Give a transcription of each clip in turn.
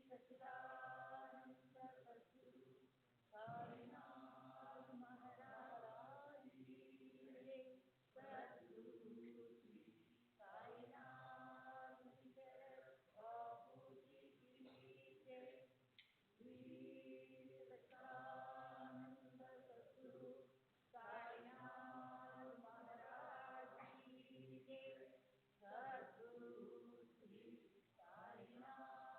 सच्चिदानंद सद्गुरु साईनाथ महाराज की जय। सद्गुरु श्री साईनाथ बापू जी की जय। श्री सच्चिदानंद सद्गुरु साईनाथ महाराज की जय। सद्गुरु श्री साईनाथ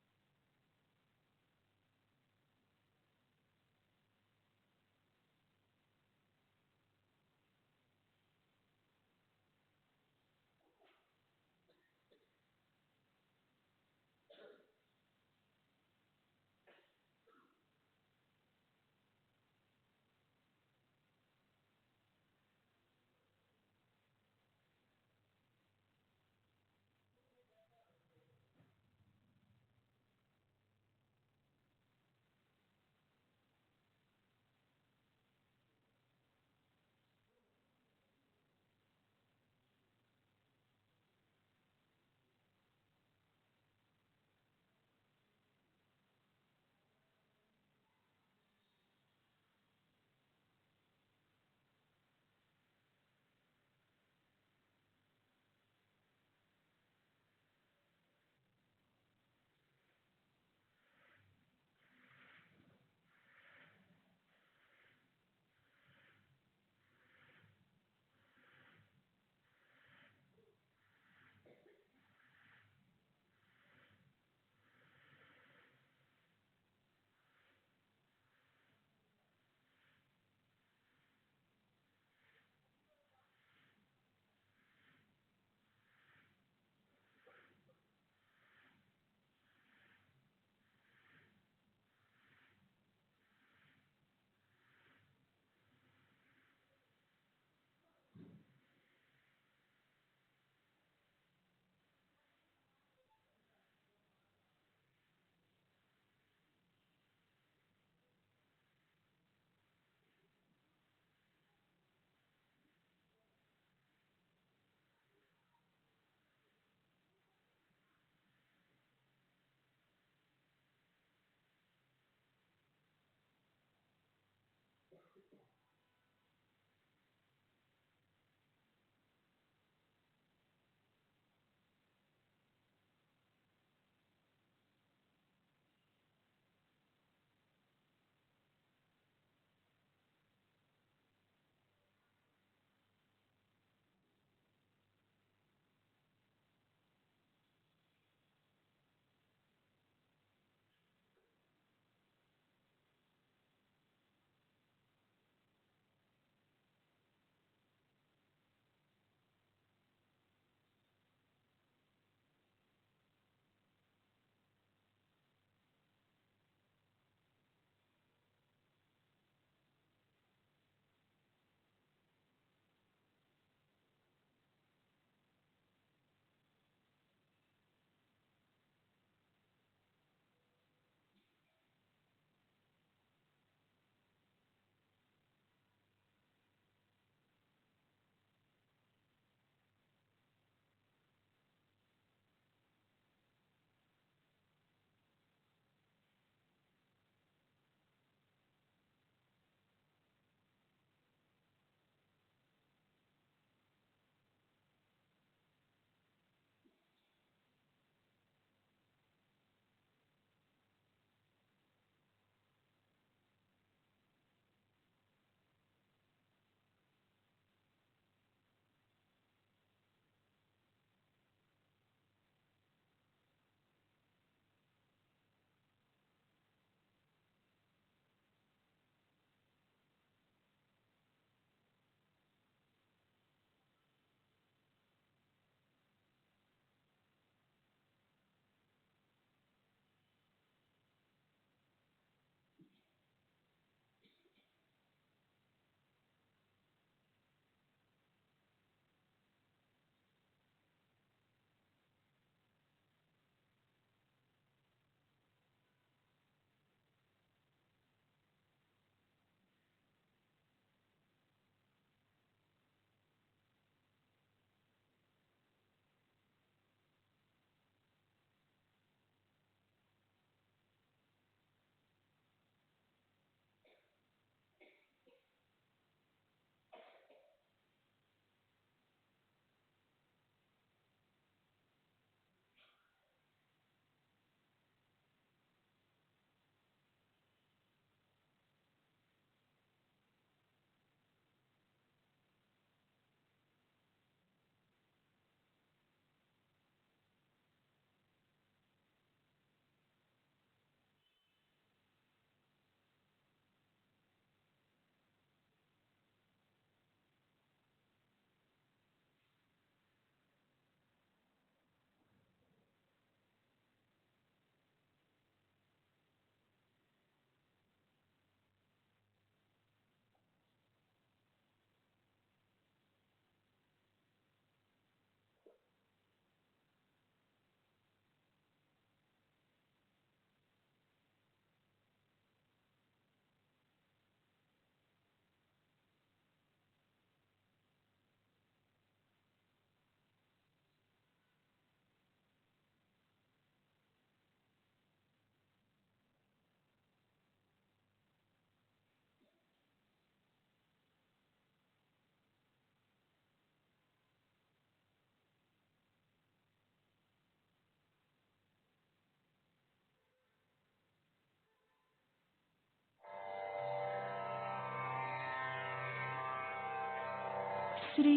श्री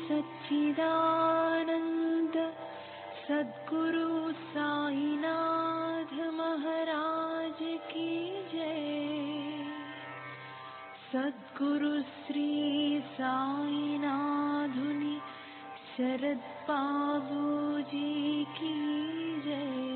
सच्चिदानंद सद्गुरु साईनाथ महाराज की जय। सद्गुरु श्री साईनाथुनि शरद बाबू जी की जय।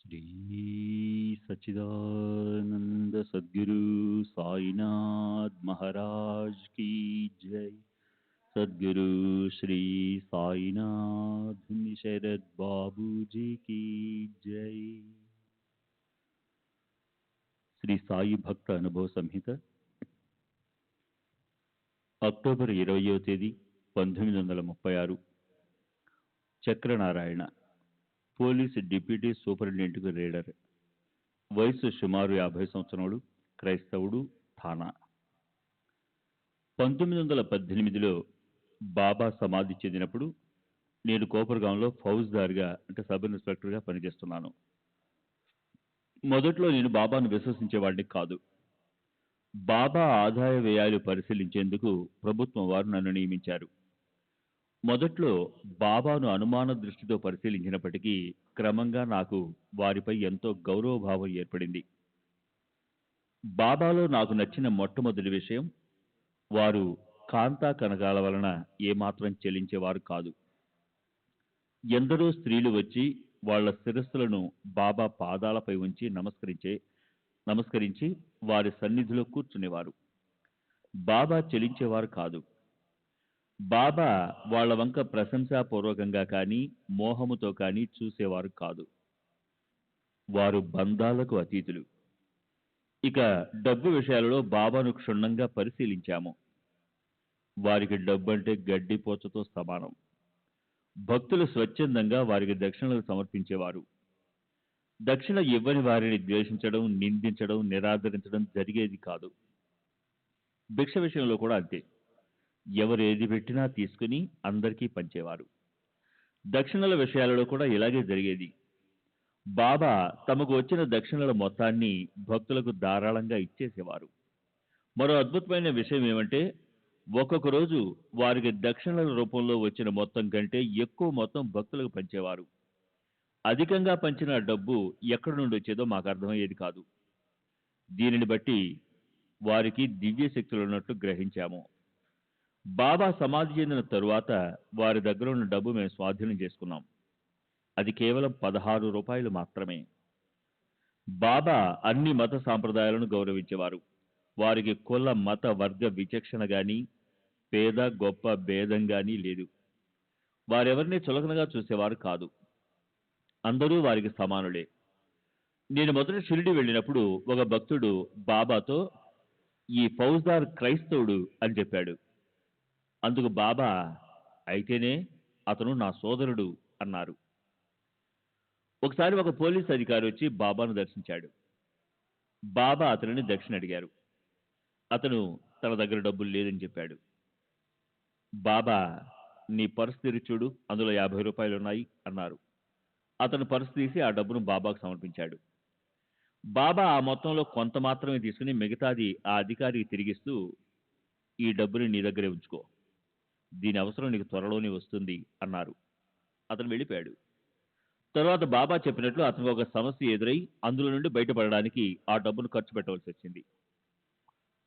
श्री सच्चिदानंद सद्गुरु साईनाथ महाराज की जय। सद्गुरु श्री साईनाथ शरद बाबू जी की जय। శ్రీ సాయి భక్త అనుభవ సంహిత అక్టోబర్ 20వ తేదీ 1936. Chakranarayana, police deputy సూపరింటెండెంట్కు reader. వయసు సుమారు 50 సంవత్సరములు. క్రైస్తవుడు. థానా. 1918లో బాబా సమాధి చెందినప్పుడు నేను కోపర్గాంలో ఫౌజ్దార్గా సబ్ ఇన్స్పెక్టర్గా పనిచేస్తున్నాను. మొదట్లో నేను బాబాను విశ్వసించేవాడిని కాదు. బాబా ఆదాయ వ్యయాలు పరిశీలించేందుకు ప్రభుత్వం వారు నన్ను నియమించారు. మొదట్లో బాబాను అనుమాన దృష్టితో పరిశీలించినప్పటికీ క్రమంగా నాకు వారిపై ఎంతో గౌరవభావం ఏర్పడింది. బాబాలో నాకు నచ్చిన మొట్టమొదటి విషయం, వారు కాంతా కనకాల వలన ఏమాత్రం చెల్లించేవారు కాదు. ఎందరో స్త్రీలు వచ్చి వాళ్ల శిరస్సులను బాబా పాదాలపై ఉంచి నమస్కరించి వారి సన్నిధిలో కూర్చునేవారు. బాబా చెల్లించేవారు కాదు. బాబా వాళ్ళ వంక ప్రశంసాపూర్వకంగా కానీ మోహముతో కానీ చూసేవారు కాదు. వారు బంధాలకు అతీతులు. ఇక డబ్బు విషయాలలో బాబాను క్షుణ్ణంగా పరిశీలించాము. వారికి డబ్బంటే గడ్డిపోచతో సమానం. భక్తులు స్వచ్ఛందంగా వారికి దక్షిణలు సమర్పించేవారు. దక్షిణ ఇవ్వని వారిని ద్వేషించడం, నిందించడం, నిరాదరించడం జరిగేది కాదు. భిక్ష విషయంలో కూడా అంతే. ఎవరు ఏది పెట్టినా తీసుకుని అందరికీ పంచేవారు. దక్షిణల విషయాలలో కూడా ఇలాగే జరిగేది. బాబా తమకు వచ్చిన దక్షిణల మొత్తాన్ని భక్తులకు ధారాళంగా ఇచ్చేసేవారు. మరో అద్భుతమైన విషయం ఏమంటే, ఒక్కొక్క రోజు వారికి దక్షిణల రూపంలో వచ్చిన మొత్తం కంటే ఎక్కువ మొత్తం భక్తులకు పంచేవారు. అధికంగా పంచిన డబ్బు ఎక్కడి నుండి వచ్చేదో మాకు అర్థమయ్యేది కాదు. దీనిని బట్టి వారికి దివ్య శక్తులు ఉన్నట్లు గ్రహించాము. బాబా సమాధి చెందిన తరువాత వారి దగ్గర ఉన్న డబ్బు మేము స్వాధీనం చేసుకున్నాం. అది కేవలం 16 రూపాయలు మాత్రమే. బాబా అన్ని మత సాంప్రదాయాలను గౌరవించేవారు. వారికి కుల మత వర్గ విచక్షణ గాని పేద గొప్ప భేదం గాని లేదు. వారెవరిని చులకనగా చూసేవారు కాదు. అందరూ వారికి సమానులే. నేను మొదట షిరిడి వెళ్ళినప్పుడు ఒక భక్తుడు బాబాతో, ఈ ఫౌజ్దార్ క్రైస్తవుడు అని చెప్పాడు. అందుకు బాబా, అయితేనే అతను నా సోదరుడు అన్నారు. ఒకసారి ఒక పోలీస్ అధికారి వచ్చి బాబాను దర్శించాడు. బాబా అతనిని దక్షిణ అడిగారు. అతను తన దగ్గర డబ్బులు లేదని చెప్పాడు. బాబా, నీ పర్సు తెరిచి చూడు, అందులో 50 రూపాయలు ఉన్నాయి అన్నారు. అతను పర్సు తీసి ఆ డబ్బును బాబాకు సమర్పించాడు. బాబా ఆ మొత్తంలో కొంత మాత్రమే తీసుకుని మిగతాది ఆ అధికారికి తిరిగిస్తూ, ఈ డబ్బుని నీ దగ్గరే ఉంచుకో, దీని అవసరం నీకు త్వరలోనే వస్తుంది అన్నారు. అతను వెళ్ళిపోయాడు. తరువాత బాబా చెప్పినట్లు అతనికి ఒక సమస్య ఎదురై అందులో నుండి బయటపడడానికి ఆ డబ్బును ఖర్చు పెట్టవలసి వచ్చింది.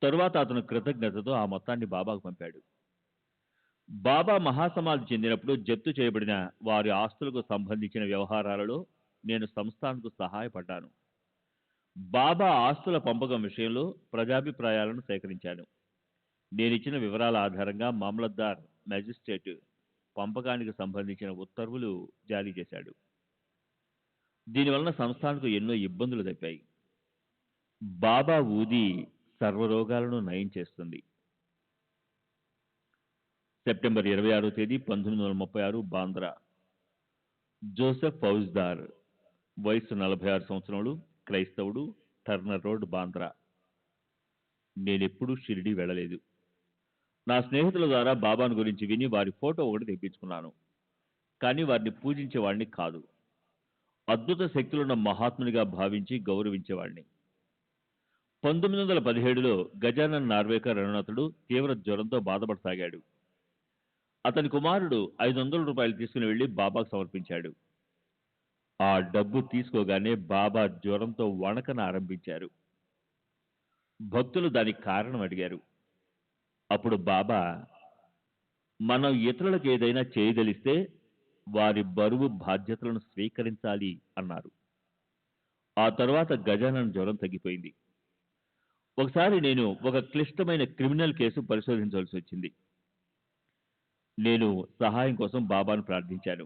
తరువాత అతను కృతజ్ఞతతో ఆ మొత్తాన్ని బాబాకు పంపాడు. బాబా మహాసమాధి చెందినప్పుడు జప్తు చేయబడిన వారి ఆస్తులకు సంబంధించిన వ్యవహారాలలో నేను సంస్థానకు సహాయపడ్డాను. బాబా ఆస్తుల పంపకం విషయంలో ప్రజాభిప్రాయాలను సేకరించాను. నేనిచ్చిన వివరాల ఆధారంగా మామలద్దార్ మెజిస్ట్రేట్ పంపకానికి సంబంధించిన ఉత్తర్వులు జారీ చేశాడు. దీనివలన సంస్థానకు ఎన్నో ఇబ్బందులు తప్పాయి. బాబా ఊది సర్వరోగాలను నయం చేస్తుంది. సెప్టెంబర్ 26వ తేదీ 1936 బాంద్రా. జోసెఫ్ ఫౌజ్దార్, వయసు 46 సంవత్సరములు, క్రైస్తవుడు, టర్నర్ రోడ్, బాంద్రా. నేనెప్పుడూ షిరిడి వెళ్ళలేదు. నా స్నేహితుల ద్వారా బాబాను గురించి విని వారి ఫోటో ఒకటి తెప్పించుకున్నాను. కానీ వారిని పూజించేవాడిని కాదు. అద్భుత శక్తులున్న మహాత్మునిగా భావించి గౌరవించేవాడిని. 1917లో గజానన్ నార్వేకర్ అనునతుడు తీవ్ర జ్వరంతో బాధపడసాగాడు. అతని కుమారుడు 500 రూపాయలు తీసుకుని వెళ్లి బాబాకు సమర్పించాడు. ఆ డబ్బు తీసుకోగానే బాబా జ్వరంతో వణకన ఆరంభించారు. భక్తులు దానికి కారణం అడిగారు. అప్పుడు బాబా, మనం ఇతరులకు ఏదైనా చేయదలిస్తే వారి బరువు బాధ్యతలను స్వీకరించాలి అన్నారు. ఆ తరువాత గజానన్ జ్వరం తగ్గిపోయింది. ఒకసారి నేను ఒక క్లిష్టమైన క్రిమినల్ కేసు పరిశోధించవలసి వచ్చింది. నేను సహాయం కోసం బాబాను ప్రార్థించాను.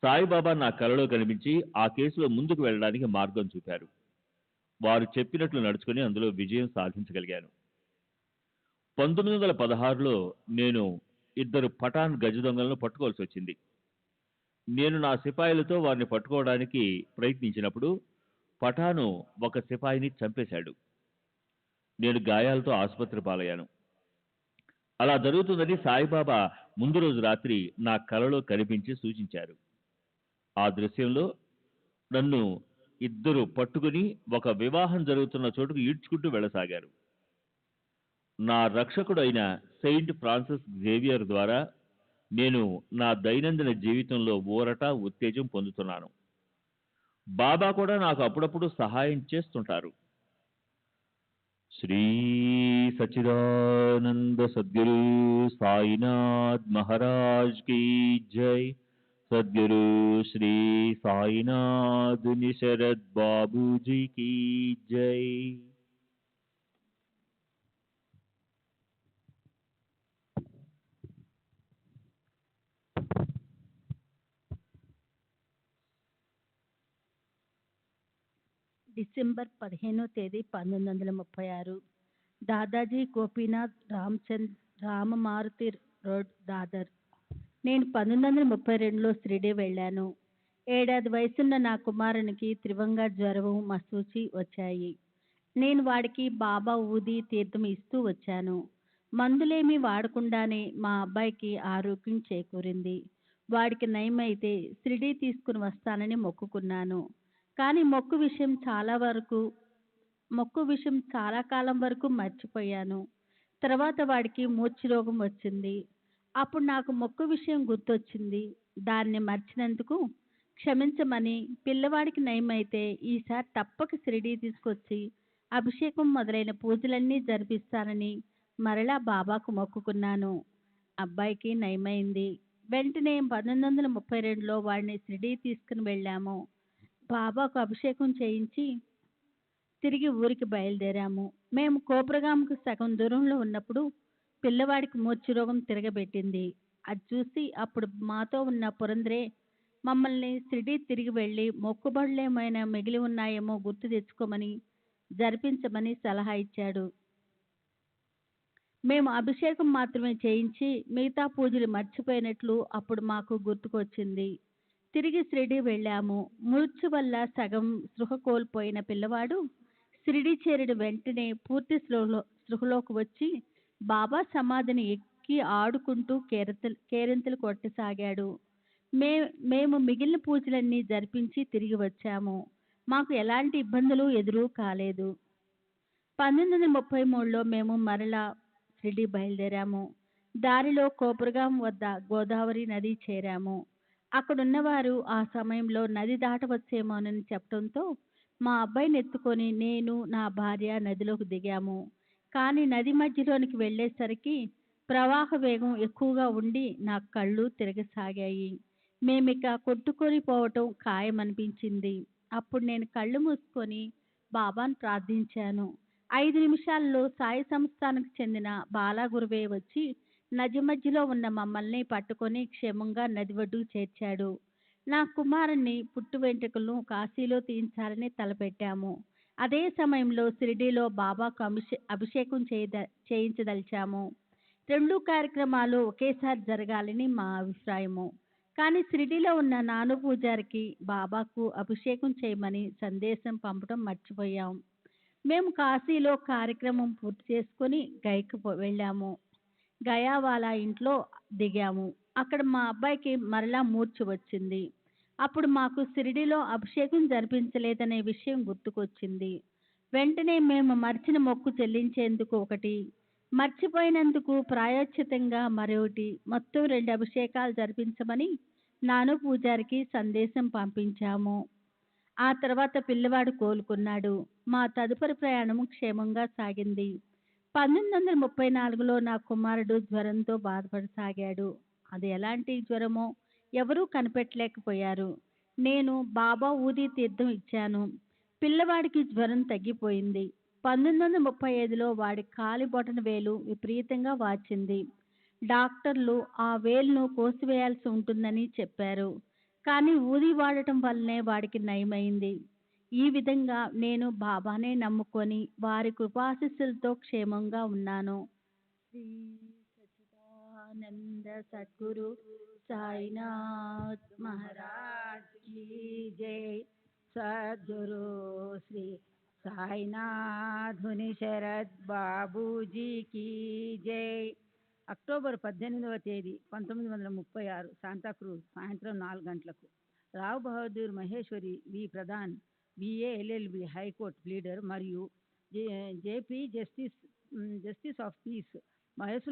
సాయిబాబా నా కలలో కనిపించి ఆ కేసులో ముందుకు వెళ్ళడానికి మార్గం చూపారు. వారు చెప్పినట్లు నడుచుకుని అందులో విజయం సాధించగలిగాను. 1916లో నేను 2 పఠాన్ గజ దొంగలను పట్టుకోవాల్సి వచ్చింది. నేను నా సిపాయిలతో వారిని పట్టుకోవడానికి ప్రయత్నించినప్పుడు పఠాను ఒక సిపాయిని చంపేశాడు. నేను గాయాలతో ఆసుపత్రి పాలయ్యాను. అలా జరుగుతుందని సాయిబాబా ముందు రోజు రాత్రి నా కలలో కనిపించి సూచించారు. ఆ దృశ్యంలో నన్ను 2 పట్టుకుని ఒక వివాహం జరుగుతున్న చోటుకు ఈడ్చుకుంటూ వెళ్ళసాగారు. నా రక్షకుడు అయిన సెయింట్ ఫ్రాన్సిస్ జేవియర్ ద్వారా నేను నా దైనందిన జీవితంలో ఊరట, ఉత్తేజం పొందుతున్నాను. బాబా కూడా నాకు అప్పుడప్పుడు సహాయం చేస్తుంటారు. శ్రీ సచ్చిదానంద సద్గురు సాయినాథ్ మహారాజ్ కీ జై. సద్గురు శ్రీ సాయినాథ్ నిశరద్ బాబూజీ కీ జై. డిసెంబర్ 15వ తేదీ 1936. దాదాజీ గోపీనాథ్ రామ్చంద్ రామమారుతి రోడ్, దాదర్. నేను 1932లో షిరిడీ వెళ్ళాను. 7 ఏళ్ల వయసున్న నా కుమారునికి తీవ్రంగా జ్వరము, మసూచి వచ్చాయి. నేను వాడికి బాబా ఊది తీర్థం ఇస్తూ వచ్చాను. మందులేమీ వాడకుండానే మా అబ్బాయికి ఆరోగ్యం చేకూరింది. వాడికి నయమైతే షిరిడీ తీసుకుని వస్తానని మొక్కుకున్నాను. కానీ మొక్కు విషయం చాలా కాలం వరకు మర్చిపోయాను. తర్వాత వాడికి మూర్ఛ రోగం వచ్చింది. అప్పుడు నాకు మొక్కు విషయం గుర్తొచ్చింది. దాన్ని మర్చినందుకు క్షమించమని, పిల్లవాడికి నయమైతే ఈసారి తప్పక షిరిడీ తీసుకొచ్చి అభిషేకం మొదలైన పూజలన్నీ జరిపిస్తానని మరలా బాబాకు మొక్కుకున్నాను. అబ్బాయికి నయమైంది. వెంటనే 1932లో వాడిని షిరిడీ తీసుకుని వెళ్ళాము. బాబాకు అభిషేకం చేయించి తిరిగి ఊరికి బయలుదేరాము. మేము కోపురగాంకు సగం దూరంలో ఉన్నప్పుడు పిల్లవాడికి మూర్ఛ రోగం తిరగబెట్టింది. అది చూసి అప్పుడు మాతో ఉన్న పురంద్రే మమ్మల్ని షిరిడీ తిరిగి వెళ్ళి మొక్కుబడులేమైనా మిగిలి ఉన్నాయేమో గుర్తు తెచ్చుకోమని, జరిపించమని సలహా ఇచ్చాడు. మేము అభిషేకం మాత్రమే చేయించి మిగతా పూజలు మర్చిపోయినట్లు అప్పుడు మాకు గుర్తుకొచ్చింది. తిరిగి షిరిడీ వెళ్ళాము. మూర్ఛ వల్ల సగం స్పృహ కోల్పోయిన పిల్లవాడు షిరిడీ చేరిన వెంటనే పూర్తి స్పృహలోకి వచ్చి బాబా సమాధిని ఎక్కి ఆడుకుంటూ కేరింతలు కొట్టసాగాడు. మేము మిగిలిన పూజలన్నీ జరిపించి తిరిగి వచ్చాము. మాకు ఎలాంటి ఇబ్బందులు ఎదురు కాలేదు. 1933లో మేము మరలా షిరిడీ బయలుదేరాము. దారిలో కోపురగాం వద్ద గోదావరి నది చేరాము. అక్కడున్నవారు ఆ సమయంలో నది దాటవచ్చేమోనని చెప్పడంతో మా అబ్బాయిని ఎత్తుకొని నేను, నా భార్య నదిలోకి దిగాము. కానీ నది మధ్యలోనికి వెళ్ళేసరికి ప్రవాహ వేగం ఎక్కువగా ఉండి నా కళ్ళు తిరగసాగాయి. మేమిక కొట్టుకొని పోవటం ఖాయమనిపించింది. అప్పుడు నేను కళ్ళు మూసుకొని బాబాను ప్రార్థించాను. 5 నిమిషాల్లో సాయి సంస్థానికి చెందిన బాలాగురువే వచ్చి నది మధ్యలో ఉన్న మమ్మల్ని పట్టుకొని క్షేమంగా నది ఒడ్డుకు చేర్చాడు. నా కుమారుని పుట్టు వెంట్రుకలను కాశీలో తీయించాలని తలపెట్టాము. అదే సమయంలో షిరిడీలో బాబాకు అభిషేకం చేయించదలిచాము. 2 కార్యక్రమాలు ఒకేసారి జరగాలని మా అభిప్రాయము. కానీ షిరిడీలో ఉన్న నాను పూజారికి బాబాకు అభిషేకం చేయమని సందేశం పంపడం మర్చిపోయాం. మేము కాశీలో కార్యక్రమం పూర్తి చేసుకుని గయకు వెళ్ళాము. గయావాలా ఇంట్లో దిగాము. అక్కడ మా అబ్బాయికి మరలా మూర్ఛ వచ్చింది. అప్పుడు మాకు షిరిడీలో అభిషేకం జరిపించలేదనే విషయం గుర్తుకొచ్చింది. వెంటనే మేము మర్చిన మొక్కు చెల్లించేందుకు ఒకటి, మర్చిపోయినందుకు ప్రాయోచితంగా మరొకటి, మొత్తం 2 అభిషేకాలు జరిపించమని నాను పూజారికి సందేశం పంపించాము. ఆ తర్వాత పిల్లవాడు కోలుకున్నాడు. మా తదుపరి ప్రయాణం క్షేమంగా సాగింది. 1934లో నా కుమారుడు జ్వరంతో బాధపడసాగాడు. అది ఎలాంటి జ్వరమో ఎవరూ కనిపెట్టలేకపోయారు. నేను బాబా ఊది తీర్థం ఇచ్చాను. పిల్లవాడికి జ్వరం తగ్గిపోయింది. 1935లో వాడి కాలి బొటన వేలు విపరీతంగా వాచింది. డాక్టర్లు ఆ వేలును కోసివేయాల్సి ఉంటుందని చెప్పారు. కానీ ఊది వాడటం వల్లనే వాడికి నయమైంది. ఈ విధంగా నేను బాబానే నమ్ముకొని వారి కృపాశీస్సులతో క్షేమంగా ఉన్నాను. శ్రీ సచ్చిదానంద సద్గురు సాయినాథ్ మహారాజ్ కీ జై. సద్గురు శ్రీ సాయినాథుని శరత్ బాబూజీకి జై. అక్టోబర్ 18వ తేదీ 1936 శాంతాక్రూజ్, సాయంత్రం 4 గంటలకు. Rao Bahadur Maheshwari V Pradhan, BA LLB, high court pleader మరియు జేపీ జస్టిస్ ఆఫ్ పీస్. వయసు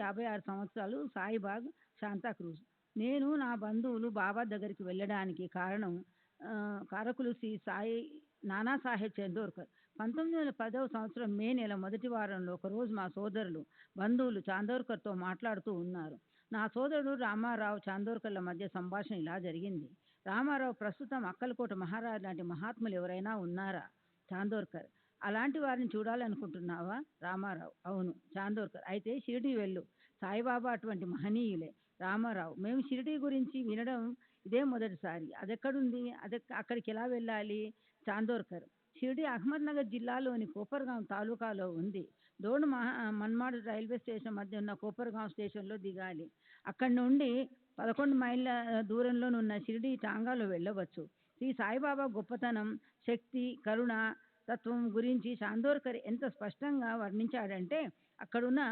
56 సంవత్సరాలు. సాయిబాగ్, శాంతాక్రూజ్. నేను నా బంధువులు బాబా దగ్గరికి వెళ్ళడానికి కారకులు శ్రీ సాయి నానాసాహెబ్ చందోర్కర్. 1910వ సంవత్సరం మే నెల మొదటి వారంలో ఒకరోజు మా సోదరులు, బంధువులు చాందోర్కర్తో మాట్లాడుతూ ఉన్నారు. నా సోదరుడు రామారావు, చాందోర్కర్ల మధ్య సంభాషణ ఇలా జరిగింది. రామారావు: ప్రస్తుతం అక్కలకోట మహారాజ్ లాంటి మహాత్ములు ఎవరైనా ఉన్నారా? చాందోర్కర్: అలాంటి వారిని చూడాలనుకుంటున్నావా? రామారావు: అవును. చాందోర్కర్: అయితే షిరిడీ వెళ్ళు. సాయిబాబా అటువంటి మహనీయులే. రామారావు: మేము షిరిడీ గురించి వినడం ఇదే మొదటిసారి. అదెక్కడుంది? అక్కడికి ఎలా వెళ్ళాలి? చాందోర్కర్. షిరిడి అహ్మద్నగర్ జిల్లాలోని కోపర్గాం తాలూకాలో ఉంది. మన్మాడ్ రైల్వే స్టేషన్ మధ్య ఉన్న కోపర్గాం స్టేషన్లో దిగాలి. అక్కడి నుండి 11 మైళ్ళ దూరంలో ఉన్న షిరిడి టాంగాలో వెళ్ళవచ్చు. శ్రీ సాయిబాబా గొప్పతనం, శక్తి, కరుణ తత్వం గురించి చాందోర్కర్ ఎంత స్పష్టంగా వర్ణించాడంటే అక్కడున్న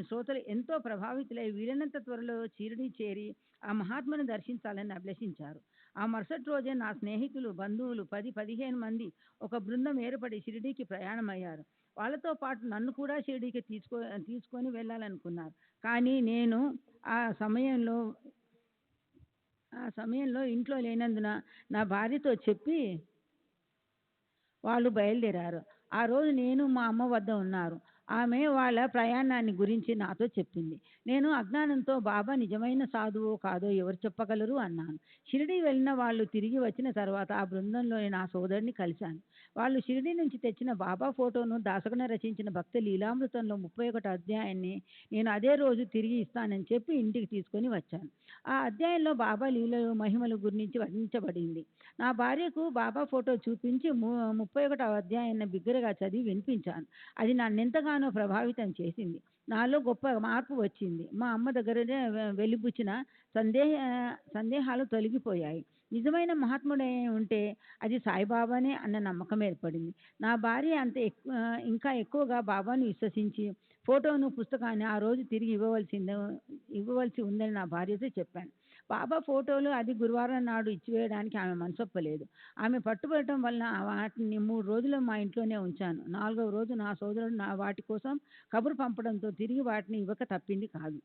శ్రోతలు ఎంతో ప్రభావితులై వీలైనంత త్వరలో షిరిడి చేరి ఆ మహాత్ముని దర్శించాలని అభిలషించారు. ఆ మరుసటి రోజే నా స్నేహితులు, బంధువులు 10-15 మంది ఒక బృందం ఏర్పడి షిరిడీకి ప్రయాణమయ్యారు. వాళ్ళతో పాటు నన్ను కూడా షిరిడీకి తీసుకొని వెళ్ళాలనుకున్నారు. కానీ నేను ఆ సమయంలో ఇంట్లో లేనందున నా భార్యతో చెప్పి వాళ్ళు బయలుదేరారు. ఆ రోజు నేను మా అమ్మ వద్ద ఉన్నారు. ఆమె వాళ్ళ ప్రయాణాన్ని గురించి నాతో చెప్పింది. నేను అజ్ఞానంతో బాబా నిజమైన సాధువో కాదో ఎవరు చెప్పగలరు అన్నాను. షిరిడి వెళ్ళిన వాళ్ళు తిరిగి వచ్చిన తర్వాత ఆ బృందంలోని నా సోదరుని కలిశాను. వాళ్ళు షిరిడి నుంచి తెచ్చిన బాబా ఫోటోను దాసగణ రచించిన భక్తి లీలామృతంలో 31 అధ్యాయాన్ని నేను అదే రోజు తిరిగి ఇస్తానని చెప్పి ఇంటికి తీసుకొని వచ్చాను. ఆ అధ్యాయంలో బాబా లీలలు, మహిమలు గురించి వర్ణించబడింది. నా భార్యకు బాబా ఫోటో చూపించి 31వ అధ్యాయాన్ని బిగ్గరగా చదివి వినిపించాను. అది నన్నెంతగానో ప్రభావితం చేసింది. నాలో గొప్ప మార్పు వచ్చింది. మా అమ్మ దగ్గరనే వెలిబుచ్చిన సందేహాలు తొలగిపోయాయి. నిజమైన మహాత్ముడే ఉంటే అది సాయిబాబానే అన్న నమ్మకం ఏర్పడింది. నా భార్య ఇంకా ఎక్కువగా బాబాను విశ్వసించి ఫోటోను, పుస్తకాన్ని ఆ రోజు తిరిగి ఇవ్వవలసి ఉందని నా భార్యతో చెప్పాను. బాబా ఫోటోలు అది గురువారం నాడు ఇచ్చివేయడానికి ఆమె మనసొప్పలేదు. ఆమె పట్టుబడటం వలన వాటిని 3 రోజులు మా ఇంట్లోనే ఉంచాను. 4వ రోజు నా సోదరుడు వాటి కోసం కబురు పంపడంతో తిరిగి వాటిని ఇవ్వక తప్పింది కాదు.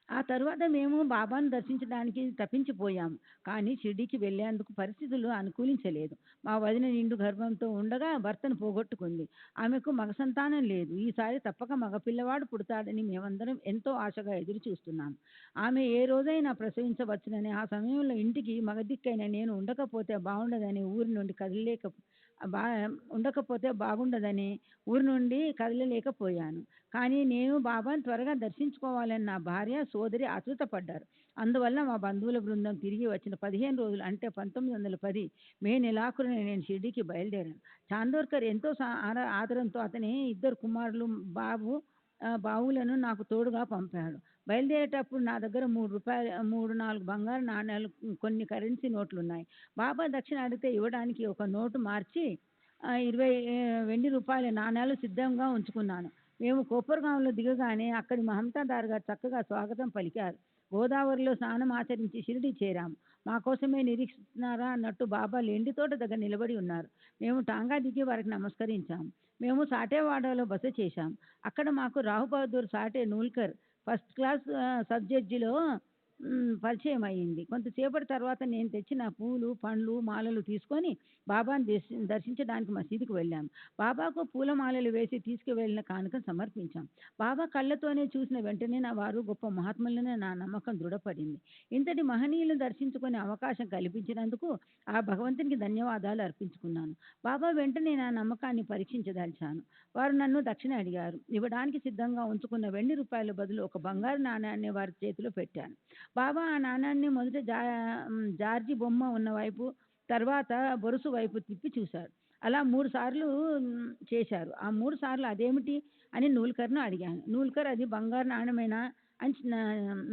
ఆ తరువాత మేము బాబాను దర్శించడానికి తప్పించిపోయాము. కానీ షిరిడీకి వెళ్లేందుకు పరిస్థితులు అనుకూలించలేదు. మా వదిన నిండు గర్భంతో ఉండగా భర్తను పోగొట్టుకుంది. ఆమెకు మగ సంతానం లేదు. ఈసారి తప్పక మగపిల్లవాడు పుడతాడని మేమందరం ఎంతో ఆశగా ఎదురు చూస్తున్నాం. ఆమె ఏ రోజైనా ప్రసవించవచ్చునని, ఆ సమయంలో ఇంటికి మగదిక్కైన నేను ఉండకపోతే బాగుండదని ఊరి నుండి కదలలేకపోయాను. కానీ నేను బాబాను త్వరగా దర్శించుకోవాలని నా భార్య, సోదరి ఆతృతపడ్డారు. అందువల్ల మా బంధువుల బృందం తిరిగి వచ్చిన 15 రోజులు అంటే 1910 మే నెలాఖరున నేను షిరిడీకి బయలుదేరాను. చాందోర్కర్ ఎంతో ఆదరంతో అతని 2 కుమారులు బావులను నాకు తోడుగా పంపాడు. బయలుదేరేటప్పుడు నా దగ్గర 3-4 బంగారు నాణ్యాలు, కొన్ని కరెన్సీ నోట్లున్నాయి. బాబా దక్షిణ అడిగితే ఇవ్వడానికి ఒక నోటు మార్చి 20 వెండి రూపాయల నాణ్యాలు సిద్ధంగా ఉంచుకున్నాను. మేము కోపర్గాంలో దిగగానే అక్కడి మహంతాదార్ గారు చక్కగా స్వాగతం పలికారు. గోదావరిలో స్నానం ఆచరించి షిరిడి చేరాము. మా కోసమే నిరీక్షిస్తున్నారా అన్నట్టు బాబా లెండి తోట దగ్గర నిలబడి ఉన్నారు. మేము టాంగా దిగి వారికి నమస్కరించాము. మేము సాటేవాడలో బస చేశాం. అక్కడ మాకు Rao Bahadur Sathe Noolkar first class sub జడ్జిలో పరిచయం అయ్యింది. కొంతసేపటి తర్వాత నేను తెచ్చిన పూలు, పండ్లు, మాలలు తీసుకొని బాబాను దర్శించడానికి మసీదుకు వెళ్ళాము. బాబాకు పూలమాలలు వేసి తీసుకువెళ్ళిన కానుక సమర్పించాం. బాబా కళ్ళతోనే చూసిన వెంటనే వారు గొప్ప మహాత్ములనే నా నమ్మకం దృఢపడింది. ఇంతటి మహనీయులను దర్శించుకునే అవకాశం కల్పించినందుకు ఆ భగవంతునికి ధన్యవాదాలు అర్పించుకున్నాను. బాబా వెంటనే నా నమ్మకాన్ని పరీక్షించదలిచాను. వారు నన్ను దక్షిణ అడిగారు. ఇవ్వడానికి సిద్ధంగా ఉంచుకున్న వెండి రూపాయల బదులు ఒక బంగారు నాణ్యాన్ని వారి చేతిలో పెట్టాను. బాబా ఆ నాణ్యాన్ని మొదట జార్జి బొమ్మ ఉన్న వైపు, తర్వాత బొరుసు వైపు తిప్పి చూశారు. అలా 3 సార్లు చేశారు. ఆ 3 సార్లు అదేమిటి అని నూల్కర్ను అడిగాను. నూల్కర్ అది బంగారు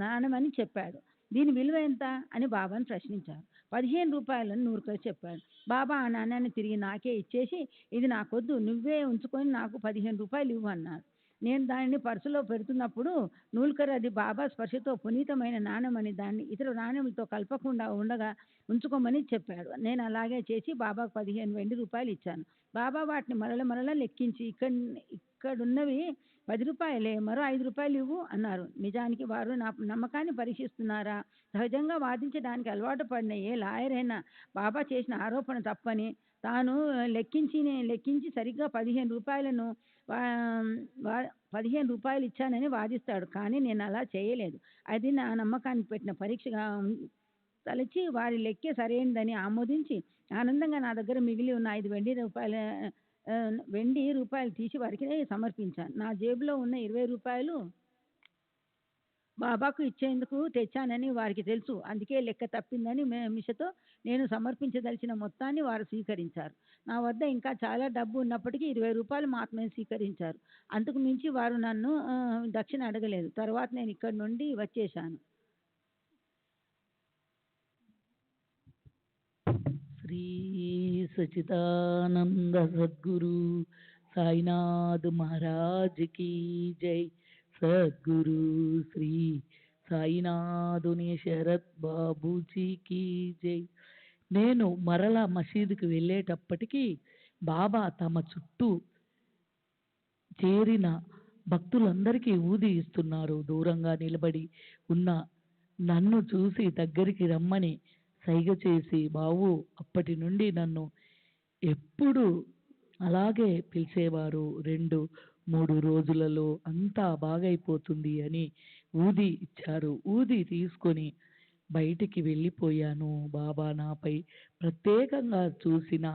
నాణ్యమని చెప్పాడు. దీని విలువ ఎంత అని బాబాను ప్రశ్నించారు. 15 రూపాయలని నూల్కర్ చెప్పాడు. బాబా ఆ నాణ్యాన్ని తిరిగి నాకే ఇచ్చేసి, ఇది నాకొద్దు, నువ్వే ఉంచుకొని నాకు 15 రూపాయలు ఇవ్వు అన్నారు. నేను దానిని పర్సులో పెడుతున్నప్పుడు నూల్కర్ అది బాబా స్పర్శతో పునీతమైన నాణ్యమని, దాన్ని ఇతర నాణ్యములతో కలపకుండా ఉంచుకోమని చెప్పాడు. నేను అలాగే చేసి బాబాకు 15 వెండి రూపాయలు ఇచ్చాను. బాబా వాటిని మరల లెక్కించి, ఇక్కడున్నవి 10 రూపాయలే, మరో 5 రూపాయలు ఇవ్వు అన్నారు. నిజానికి వారు నా నమ్మకాన్ని పరీక్షిస్తున్నారా? సహజంగా వాదించడానికి అలవాటు పడిన ఏ లాయర్ అయినా బాబా చేసిన ఆరోపణ తప్పని, తాను లెక్కించి సరిగ్గా 15 రూపాయలు ఇచ్చానని వాదిస్తాడు. కానీ నేను అలా చేయలేదు. అది నా నమ్మకాన్ని పెట్టిన పరీక్షగా తలచి వారి లెక్కే సరైనదని ఆమోదించి ఆనందంగా నా దగ్గర మిగిలి ఉన్న 5 వెండి రూపాయలు తీసి వారికి సమర్పించాను. నా జేబులో ఉన్న 20 రూపాయలు బాబాకు ఇచ్చేందుకు తెచ్చానని వారికి తెలుసు. అందుకే లెక్క తప్పిందని మిషతో నేను సమర్పించదలిచిన మొత్తాన్ని వారు స్వీకరించారు. నా వద్ద ఇంకా చాలా డబ్బు ఉన్నప్పటికీ 20 రూపాయలు మాత్రమే స్వీకరించారు. అంతకు మించి వారు నన్ను దక్షిణ అడగలేదు. తర్వాత నేను ఇక్కడి నుండి వచ్చేశాను. శ్రీ సచిదానంద సద్గురు సాయినాథ్ మహారాజ్ की जय. సద్గురు శ్రీ సాయినాథుని శరత్ బాబూజీ की जय. నేను మరలా మసీదుకి వెళ్ళేటప్పటికీ బాబా తమ చుట్టూ చేరిన భక్తులందరికీ ఊది ఇస్తున్నారు. దూరంగా నిలబడి ఉన్న నన్ను చూసి దగ్గరికి రమ్మని సైగ చేసి, బావు అప్పటి నుండి నన్ను ఎప్పుడు అలాగే పిలిచేవారు. 2-3 రోజులలో అంతా బాగైపోతుంది అని ఊది ఇచ్చారు. ఊది తీసుకొని బయటికి వెళ్ళిపోయాను. బాబా నాపై ప్రత్యేకంగా చూసిన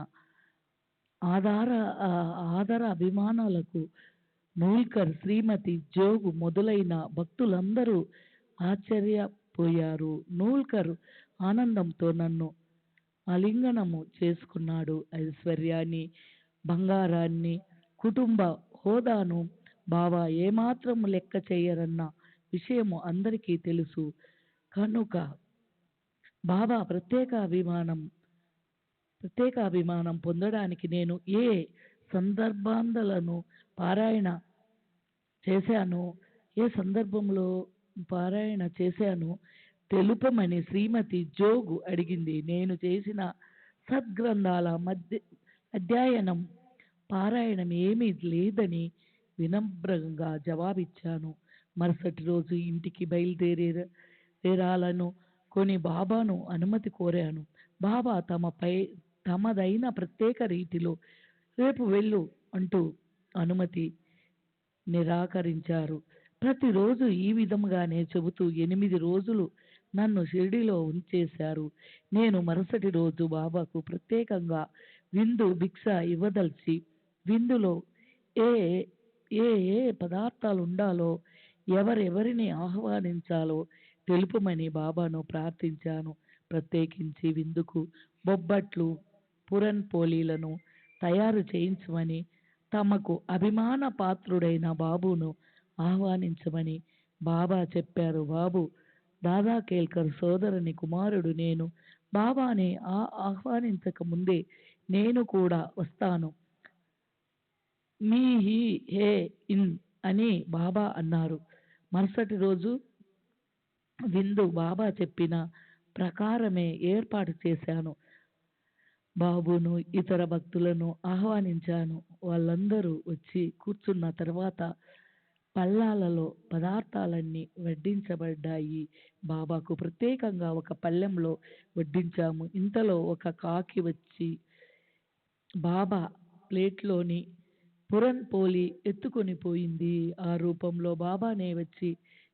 ఆదర అభిమానాలకు నూల్కర్, శ్రీమతి జోగు మొదలైన భక్తులందరూ ఆశ్చర్యపోయారు. నూల్కర్ ఆనందంతో నన్ను ఆలింగనము చేసుకున్నాడు. ఐశ్వర్యాన్ని, బంగారాన్ని, కుటుంబ హోదాను బాబా ఏమాత్రం లెక్క చేయరన్న విషయము అందరికీ తెలుసు. కనుక బాబా ప్రత్యేక అభిమానం పొందడానికి నేను ఏ సందర్భాలను పారాయణ చేశాను తెలుపమని శ్రీమతి జోగు అడిగింది. నేను చేసిన సద్గ్రంథాల అధ్యయనం, పారాయణం ఏమీ లేదని వినమ్రంగా జవాబిచ్చాను. మరుసటి రోజు ఇంటికి బయలుదేరాలను కొని బాబాను అనుమతి కోరాను. బాబా తమదైన ప్రత్యేక రీతిలో రేపు వెళ్ళు అంటూ అనుమతి నిరాకరించారు. ప్రతిరోజు ఈ విధముగానే చెబుతూ 8 రోజులు నన్ను షిరిడిలో ఉంచేశారు. నేను మరుసటి రోజు బాబాకు ప్రత్యేకంగా విందు భిక్ష ఇవ్వదలిచి విందులో ఏ ఏ పదార్థాలు ఉండాలో, ఎవరెవరిని ఆహ్వానించాలో తెలుపమని బాబాను ప్రార్థించాను. ప్రత్యేకించి విందుకు బొబ్బట్లు, పురన్ పోలీలను తయారు చేయించమని, తమకు అభిమాన పాత్రుడైన బాబును ఆహ్వానించమని బాబా చెప్పారు. బాబు దాదా కేల్కర్ సోదరుని కుమారుడు. నేను బాబాని ఆహ్వానించక ముందే నేను కూడా వస్తాను, మీ హే ఇన్ అని బాబా అన్నారు. మరుసటి రోజు విందు బాబా చెప్పిన ప్రకారమే ఏర్పాటు చేశాను. బాబును, ఇతర భక్తులను ఆహ్వానించాను. వాళ్ళందరూ వచ్చి కూర్చున్న తర్వాత పళ్ళాలలో పదార్థాలన్నీ వడ్డించబడ్డాయి. బాబాకు ప్రత్యేకంగా ఒక పళ్ళెంలో వడ్డించాము. ఇంతలో ఒక కాకి వచ్చి బాబా ప్లేట్లోని పురన్ పోలి ఎత్తుకొని పోయింది. ఆ రూపంలో బాబానే వచ్చి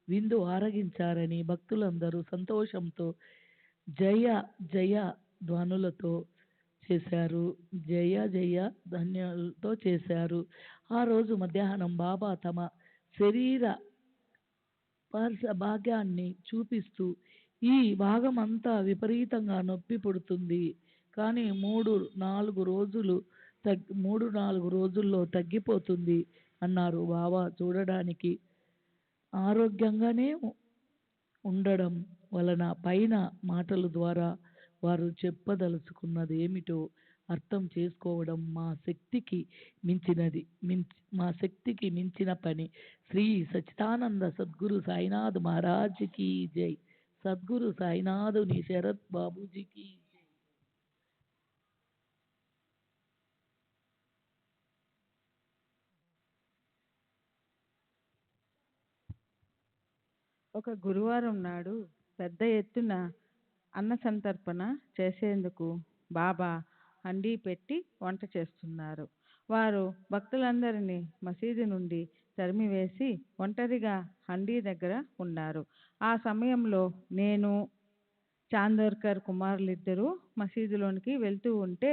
విందు ఆరగించారని భక్తులందరూ సంతోషంతో జయ జయ ధ్వనులతో చేశారు. జయ జయ ధన్యాలతో చేశారు. ఆ రోజు మధ్యాహ్నం బాబా తమ శరీర భాగ్యాన్ని చూపిస్తూ, ఈ భాగం అంతా విపరీతంగా నొప్పి పుడుతుంది, కానీ 3-4 రోజుల్లో తగ్గిపోతుంది అన్నారు. బాబా చూడడానికి ఆరోగ్యంగానే ఉండడం వలన పైన మాటల ద్వారా వారు చెప్పదలుచుకున్నది ఏమిటో అర్థం చేసుకోవడం మా శక్తికి మించిన పని. శ్రీ సచిదానంద సద్గురు సాయినాథ్ మహారాజ్ की जय. సద్గురు సాయినాథుని శరత్ బాబూజీకి జై. ఒక గురువారం నాడు పెద్ద ఎత్తున అన్న సంతర్పణ చేసేందుకు బాబా హండీ పెట్టి వంట చేస్తున్నారు. వారు భక్తులందరినీ మసీదు నుండి తరిమివేసి ఒంటరిగా హండీ దగ్గర ఉన్నారు. ఆ సమయంలో నేను, చాందోర్కర్ కుమారులిద్దరూ మసీదులోనికి వెళ్తూ ఉంటే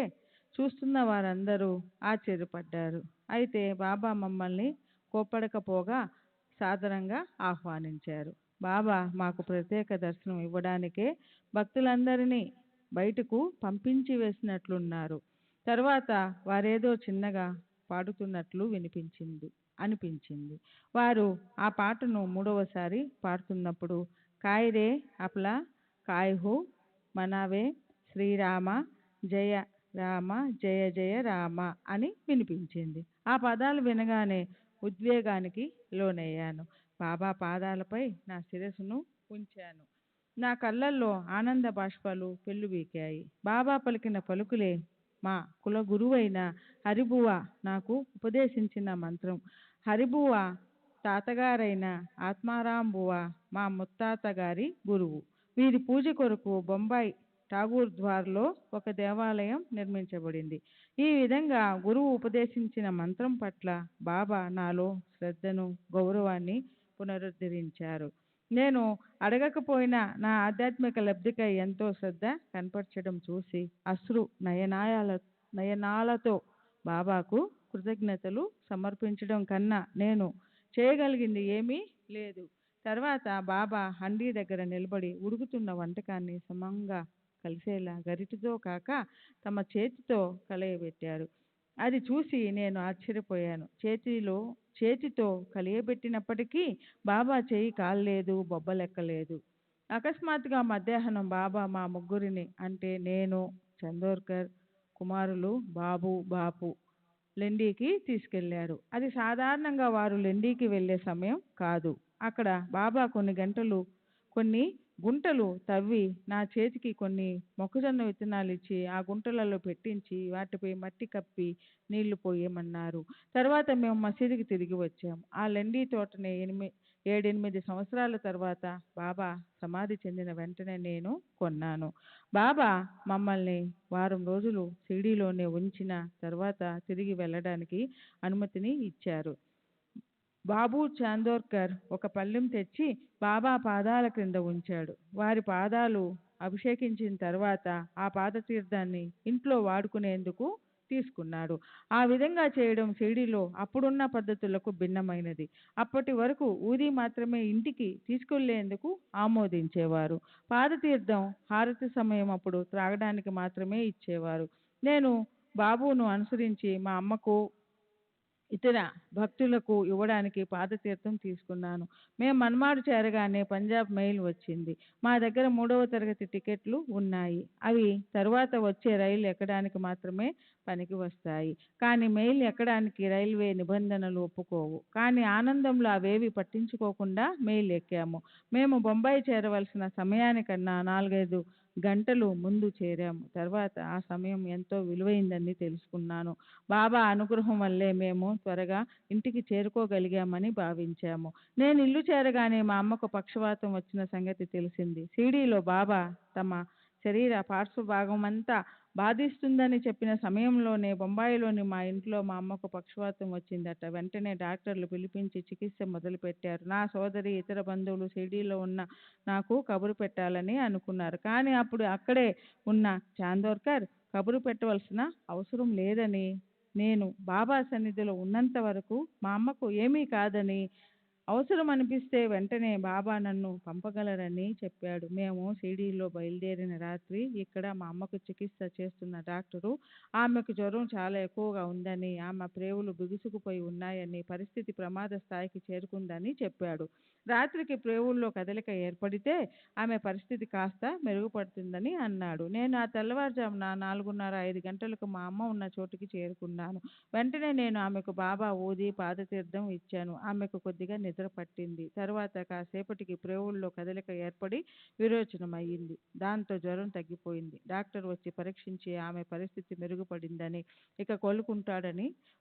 చూస్తున్న వారందరూ ఆశ్చర్యపడ్డారు. అయితే బాబా మమ్మల్ని కోప్పడకపోగా సాదరంగా ఆహ్వానించారు. బాబా మాకు ప్రత్యేక దర్శనం ఇవ్వడానికే భక్తులందరినీ బయటకు పంపించి వేసినట్లున్నారు. తర్వాత వారేదో చిన్నగా పాడుతున్నట్లు అనిపించింది. వారు ఆ పాటను మూడవసారి పాడుతున్నప్పుడు కాయరే అప్లా కాయహు మనవే శ్రీరామ జయ రామ జయ జయ రామ అని వినిపించింది. ఆ పదాలు వినగానే ఉద్వేగానికి లోనయ్యాను. బాబా పాదాలపై నా శిరస్సును ఉంచాను. నా కళ్ళల్లో ఆనంద బాష్పాలు పెళ్ళుబీకాయి. బాబా పలికిన పలుకులే మా కుల గురువైన హరిబువ నాకు ఉపదేశించిన మంత్రం. హరిబువ తాతగారైన ఆత్మారాంబువ మా ముత్తాత గారి గురువు. వీరి పూజ కొరకు బొంబాయి ఠాగూర్ ద్వార్లో ఒక దేవాలయం నిర్మించబడింది. ఈ విధంగా గురువు ఉపదేశించిన మంత్రం పట్ల బాబా నాలో శ్రద్ధను, గౌరవాన్ని పునరుద్ధరించారు. నేను అడగకపోయినా నా ఆధ్యాత్మిక లబ్ధికై ఎంతో శ్రద్ధ కనపరచడం చూసి అశ్రు నయనాలతో బాబాకు కృతజ్ఞతలు సమర్పించడం కన్నా నేను చేయగలిగింది ఏమీ లేదు. తర్వాత బాబా హండీ దగ్గర నిలబడి ఉడుకుతున్న వంటకాన్ని సమంగా కలిసేలా గరిటెతో కాక తమ చేతితో కలయబెట్టారు. అది చూసి నేను ఆశ్చర్యపోయాను. చేతితో కలియబెట్టినప్పటికీ బాబా చేయి కాల్లేదు, బొబ్బలెక్కలేదు. అకస్మాత్తుగా మధ్యాహ్నం బాబా మా ముగ్గురిని అంటే నేను, చందోర్కర్ కుమారులు బాపు లెండీకి తీసుకెళ్లారు. అది సాధారణంగా వారు లెండీకి వెళ్ళే సమయం కాదు. అక్కడ బాబా కొన్ని గుంటలు తవ్వి నా చేతికి కొన్ని మొక్కజొన్న విత్తనాలు ఇచ్చి ఆ గుంటలలో పెట్టించి వాటిపై మట్టి కప్పి నీళ్లు పోయమన్నారు. తర్వాత మేము మసీదుకి తిరిగి వచ్చాం. ఆ లెండీ తోటని 7-8 సంవత్సరాల తర్వాత బాబా సమాధి చెందిన వెంటనే నేను కొన్నాను. బాబా మమ్మల్ని వారం రోజులు షిరిడీలోనే ఉంచిన తర్వాత తిరిగి వెళ్ళడానికి అనుమతిని ఇచ్చారు. బాబు చాందోర్కర్ ఒక పళ్ళెం తెచ్చి బాబా పాదాల క్రింద ఉంచాడు. వారి పాదాలు అభిషేకించిన తర్వాత ఆ పాదతీర్థాన్ని ఇంట్లో వాడుకునేందుకు తీసుకున్నాడు. ఆ విధంగా చేయడం షిరిడీలో అప్పుడున్న పద్ధతులకు భిన్నమైనది. అప్పటి వరకు ఊది మాత్రమే ఇంటికి తీసుకెళ్లేందుకు ఆమోదించేవారు. పాదతీర్థం హారతి సమయం అప్పుడు త్రాగడానికి మాత్రమే ఇచ్చేవారు. నేను బాబును అనుసరించి మా అమ్మకు, ఇతర భక్తులకు ఇవ్వడానికి పాదతీర్థం తీసుకున్నాను. మేము మన్మాడు చేరగానే పంజాబ్ మెయిల్ వచ్చింది. మా దగ్గర 3వ తరగతి టికెట్లు ఉన్నాయి. అవి తరువాత వచ్చే రైలు ఎక్కడానికి మాత్రమే పనికి వస్తాయి. కానీ మెయిల్ ఎక్కడానికి రైల్వే నిబంధనలు ఒప్పుకోవు. కానీ ఆనందంలో అవేవి పట్టించుకోకుండా మెయిల్ ఎక్కాము. మేము బొంబాయి చేరవలసిన సమయానికన్నా 4-5 గంటలు ముందు చేరాము. తర్వాత ఆ సమయం ఎంతో విలువైందని తెలుసుకున్నాను. బాబా అనుగ్రహం వల్లే మేము త్వరగా ఇంటికి చేరుకోగలిగామని భావించాము. నేను ఇల్లు చేరగానే మా అమ్మకు పక్షవాతం వచ్చిన సంగతి తెలిసింది. షిరిడీలో బాబా తమ శరీర పార్శ్వభాగమంతా బాధిస్తుందని చెప్పిన సమయంలోనే బొంబాయిలోని మా ఇంట్లో మా అమ్మకు పక్షవాతం వచ్చిందట. వెంటనే డాక్టర్లు పిలిపించి చికిత్స మొదలుపెట్టారు. నా సోదరి, ఇతర బంధువులు షిరిడీలో ఉన్న నాకు కబురు పెట్టాలని అనుకున్నారు. కానీ అప్పుడు అక్కడే ఉన్న చాందోర్కర్ కబురు పెట్టవలసిన అవసరం లేదని, నేను బాబా సన్నిధిలో ఉన్నంత వరకు మా అమ్మకు ఏమీ కాదని, అవసరం అనిపిస్తే వెంటనే బాబా నన్ను పంపగలరని చెప్పాడు. మేము షిరిడీలో బయలుదేరిన రాత్రి ఇక్కడ మా అమ్మకు చికిత్స చేస్తున్న డాక్టరు ఆమెకు జ్వరం చాలా ఎక్కువగా ఉందని, ఆమె ప్రేవులు బిగుసుకుపోయి ఉన్నాయని, పరిస్థితి ప్రమాద స్థాయికి చేరుకుందని చెప్పాడు. రాత్రికి ప్రేవుల్లో కదలిక ఏర్పడితే ఆమె పరిస్థితి కాస్త మెరుగుపడుతుందని అన్నాడు. నేను ఆ తెల్లవారుజామున 4:30-5 గంటలకు మా అమ్మ ఉన్న చోటుకి చేరుకున్నాను. వెంటనే నేను ఆమెకు బాబా ఊది పాదతీర్థం ఇచ్చాను. ఆమెకు కొద్దిగా నిద్ర పట్టింది. తర్వాత కాసేపటికి ప్రేవుల్లో కదలిక ఏర్పడి విరోచనమయ్యింది. దాంతో జ్వరం తగ్గిపోయింది. డాక్టర్ వచ్చి పరీక్షించి ఆమె పరిస్థితి మెరుగుపడిందని, ఇక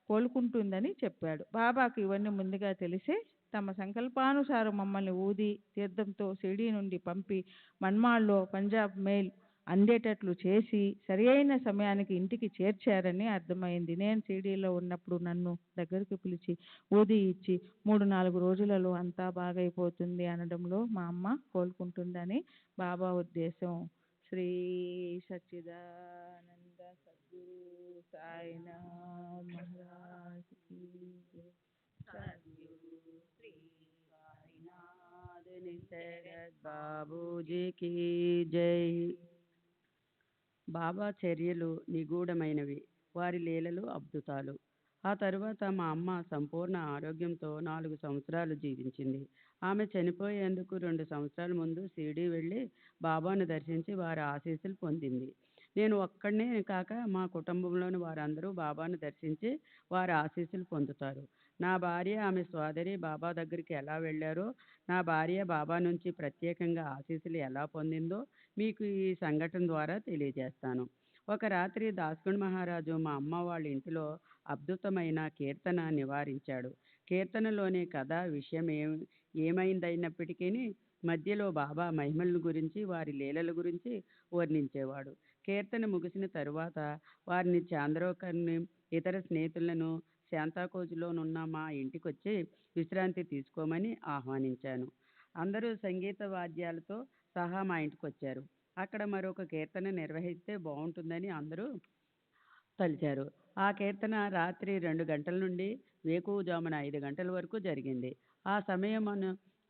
కోలుకుంటుందని చెప్పాడు. బాబాకు ఇవన్నీ ముందుగా తెలిసే తమ సంకల్పానుసారం మమ్మల్ని ఊది తీర్థంతో షిరిడీ నుండి పంపి మన్మాడ్లో పంజాబ్ మెయిల్ అందేటట్లు చేసి సరియైన సమయానికి ఇంటికి చేర్చారని అర్థమైంది. నేను షిరిడీలో ఉన్నప్పుడు నన్ను దగ్గరకు పిలిచి ఊది ఇచ్చి 3-4 రోజులలో అంతా బాగైపోతుంది అనడంలో మా అమ్మ కోలుకుంటుందని బాబా ఉద్దేశం. శ్రీ సచ్చిదానంద సద్గురు సాయినాథ్ మహారాజ్ కీ జై. సద్గురు శ్రీ సాయినాథుని శరత్ బాబూజీకి జై. బాబా చర్యలు నిగూఢమైనవి, వారి లీలలు అద్భుతాలు. ఆ తరువాత మా అమ్మ సంపూర్ణ ఆరోగ్యంతో 4 సంవత్సరాలు జీవించింది. ఆమె చనిపోయేందుకు 2 సంవత్సరాల ముందు షిరిడీ వెళ్ళి బాబాను దర్శించి వారి ఆశీస్సులు పొందింది. నేను ఒక్కడినే కాక మా కుటుంబంలోని వారందరూ బాబాను దర్శించి వారి ఆశీస్సులు పొందుతారు. నా భార్య, ఆమె సోదరి బాబా దగ్గరికి ఎలా వెళ్ళారో, నా భార్య బాబా నుంచి ప్రత్యేకంగా ఆశీస్సులు ఎలా పొందిందో మీకు ఈ సంఘటన ద్వారా తెలియజేస్తాను. ఒక రాత్రి దాస్గణ్ మహారాజు మా అమ్మ వాళ్ళ ఇంటిలో అద్భుతమైన కీర్తన నివారించాడు. కీర్తనలోని కథ విషయం ఏమైందైనప్పటికీ మధ్యలో బాబా మహిమల గురించి, వారి లీలల గురించి వర్ణించేవాడు. కీర్తన ముగిసిన తరువాత వారిని, చాంద్రోకర్ని, ఇతర స్నేహితులను శాంతాకోజులోనున్న మా ఇంటికొచ్చి విశ్రాంతి తీసుకోమని ఆహ్వానించాను. అందరూ సంగీత వాద్యాలతో సహా మా ఇంటికొచ్చారు. అక్కడ మరొక కీర్తన నిర్వహిస్తే బాగుంటుందని అందరూ తలిచారు. ఆ కీర్తన రాత్రి 2 గంటల నుండి వేకువజామున 5 గంటల వరకు జరిగింది.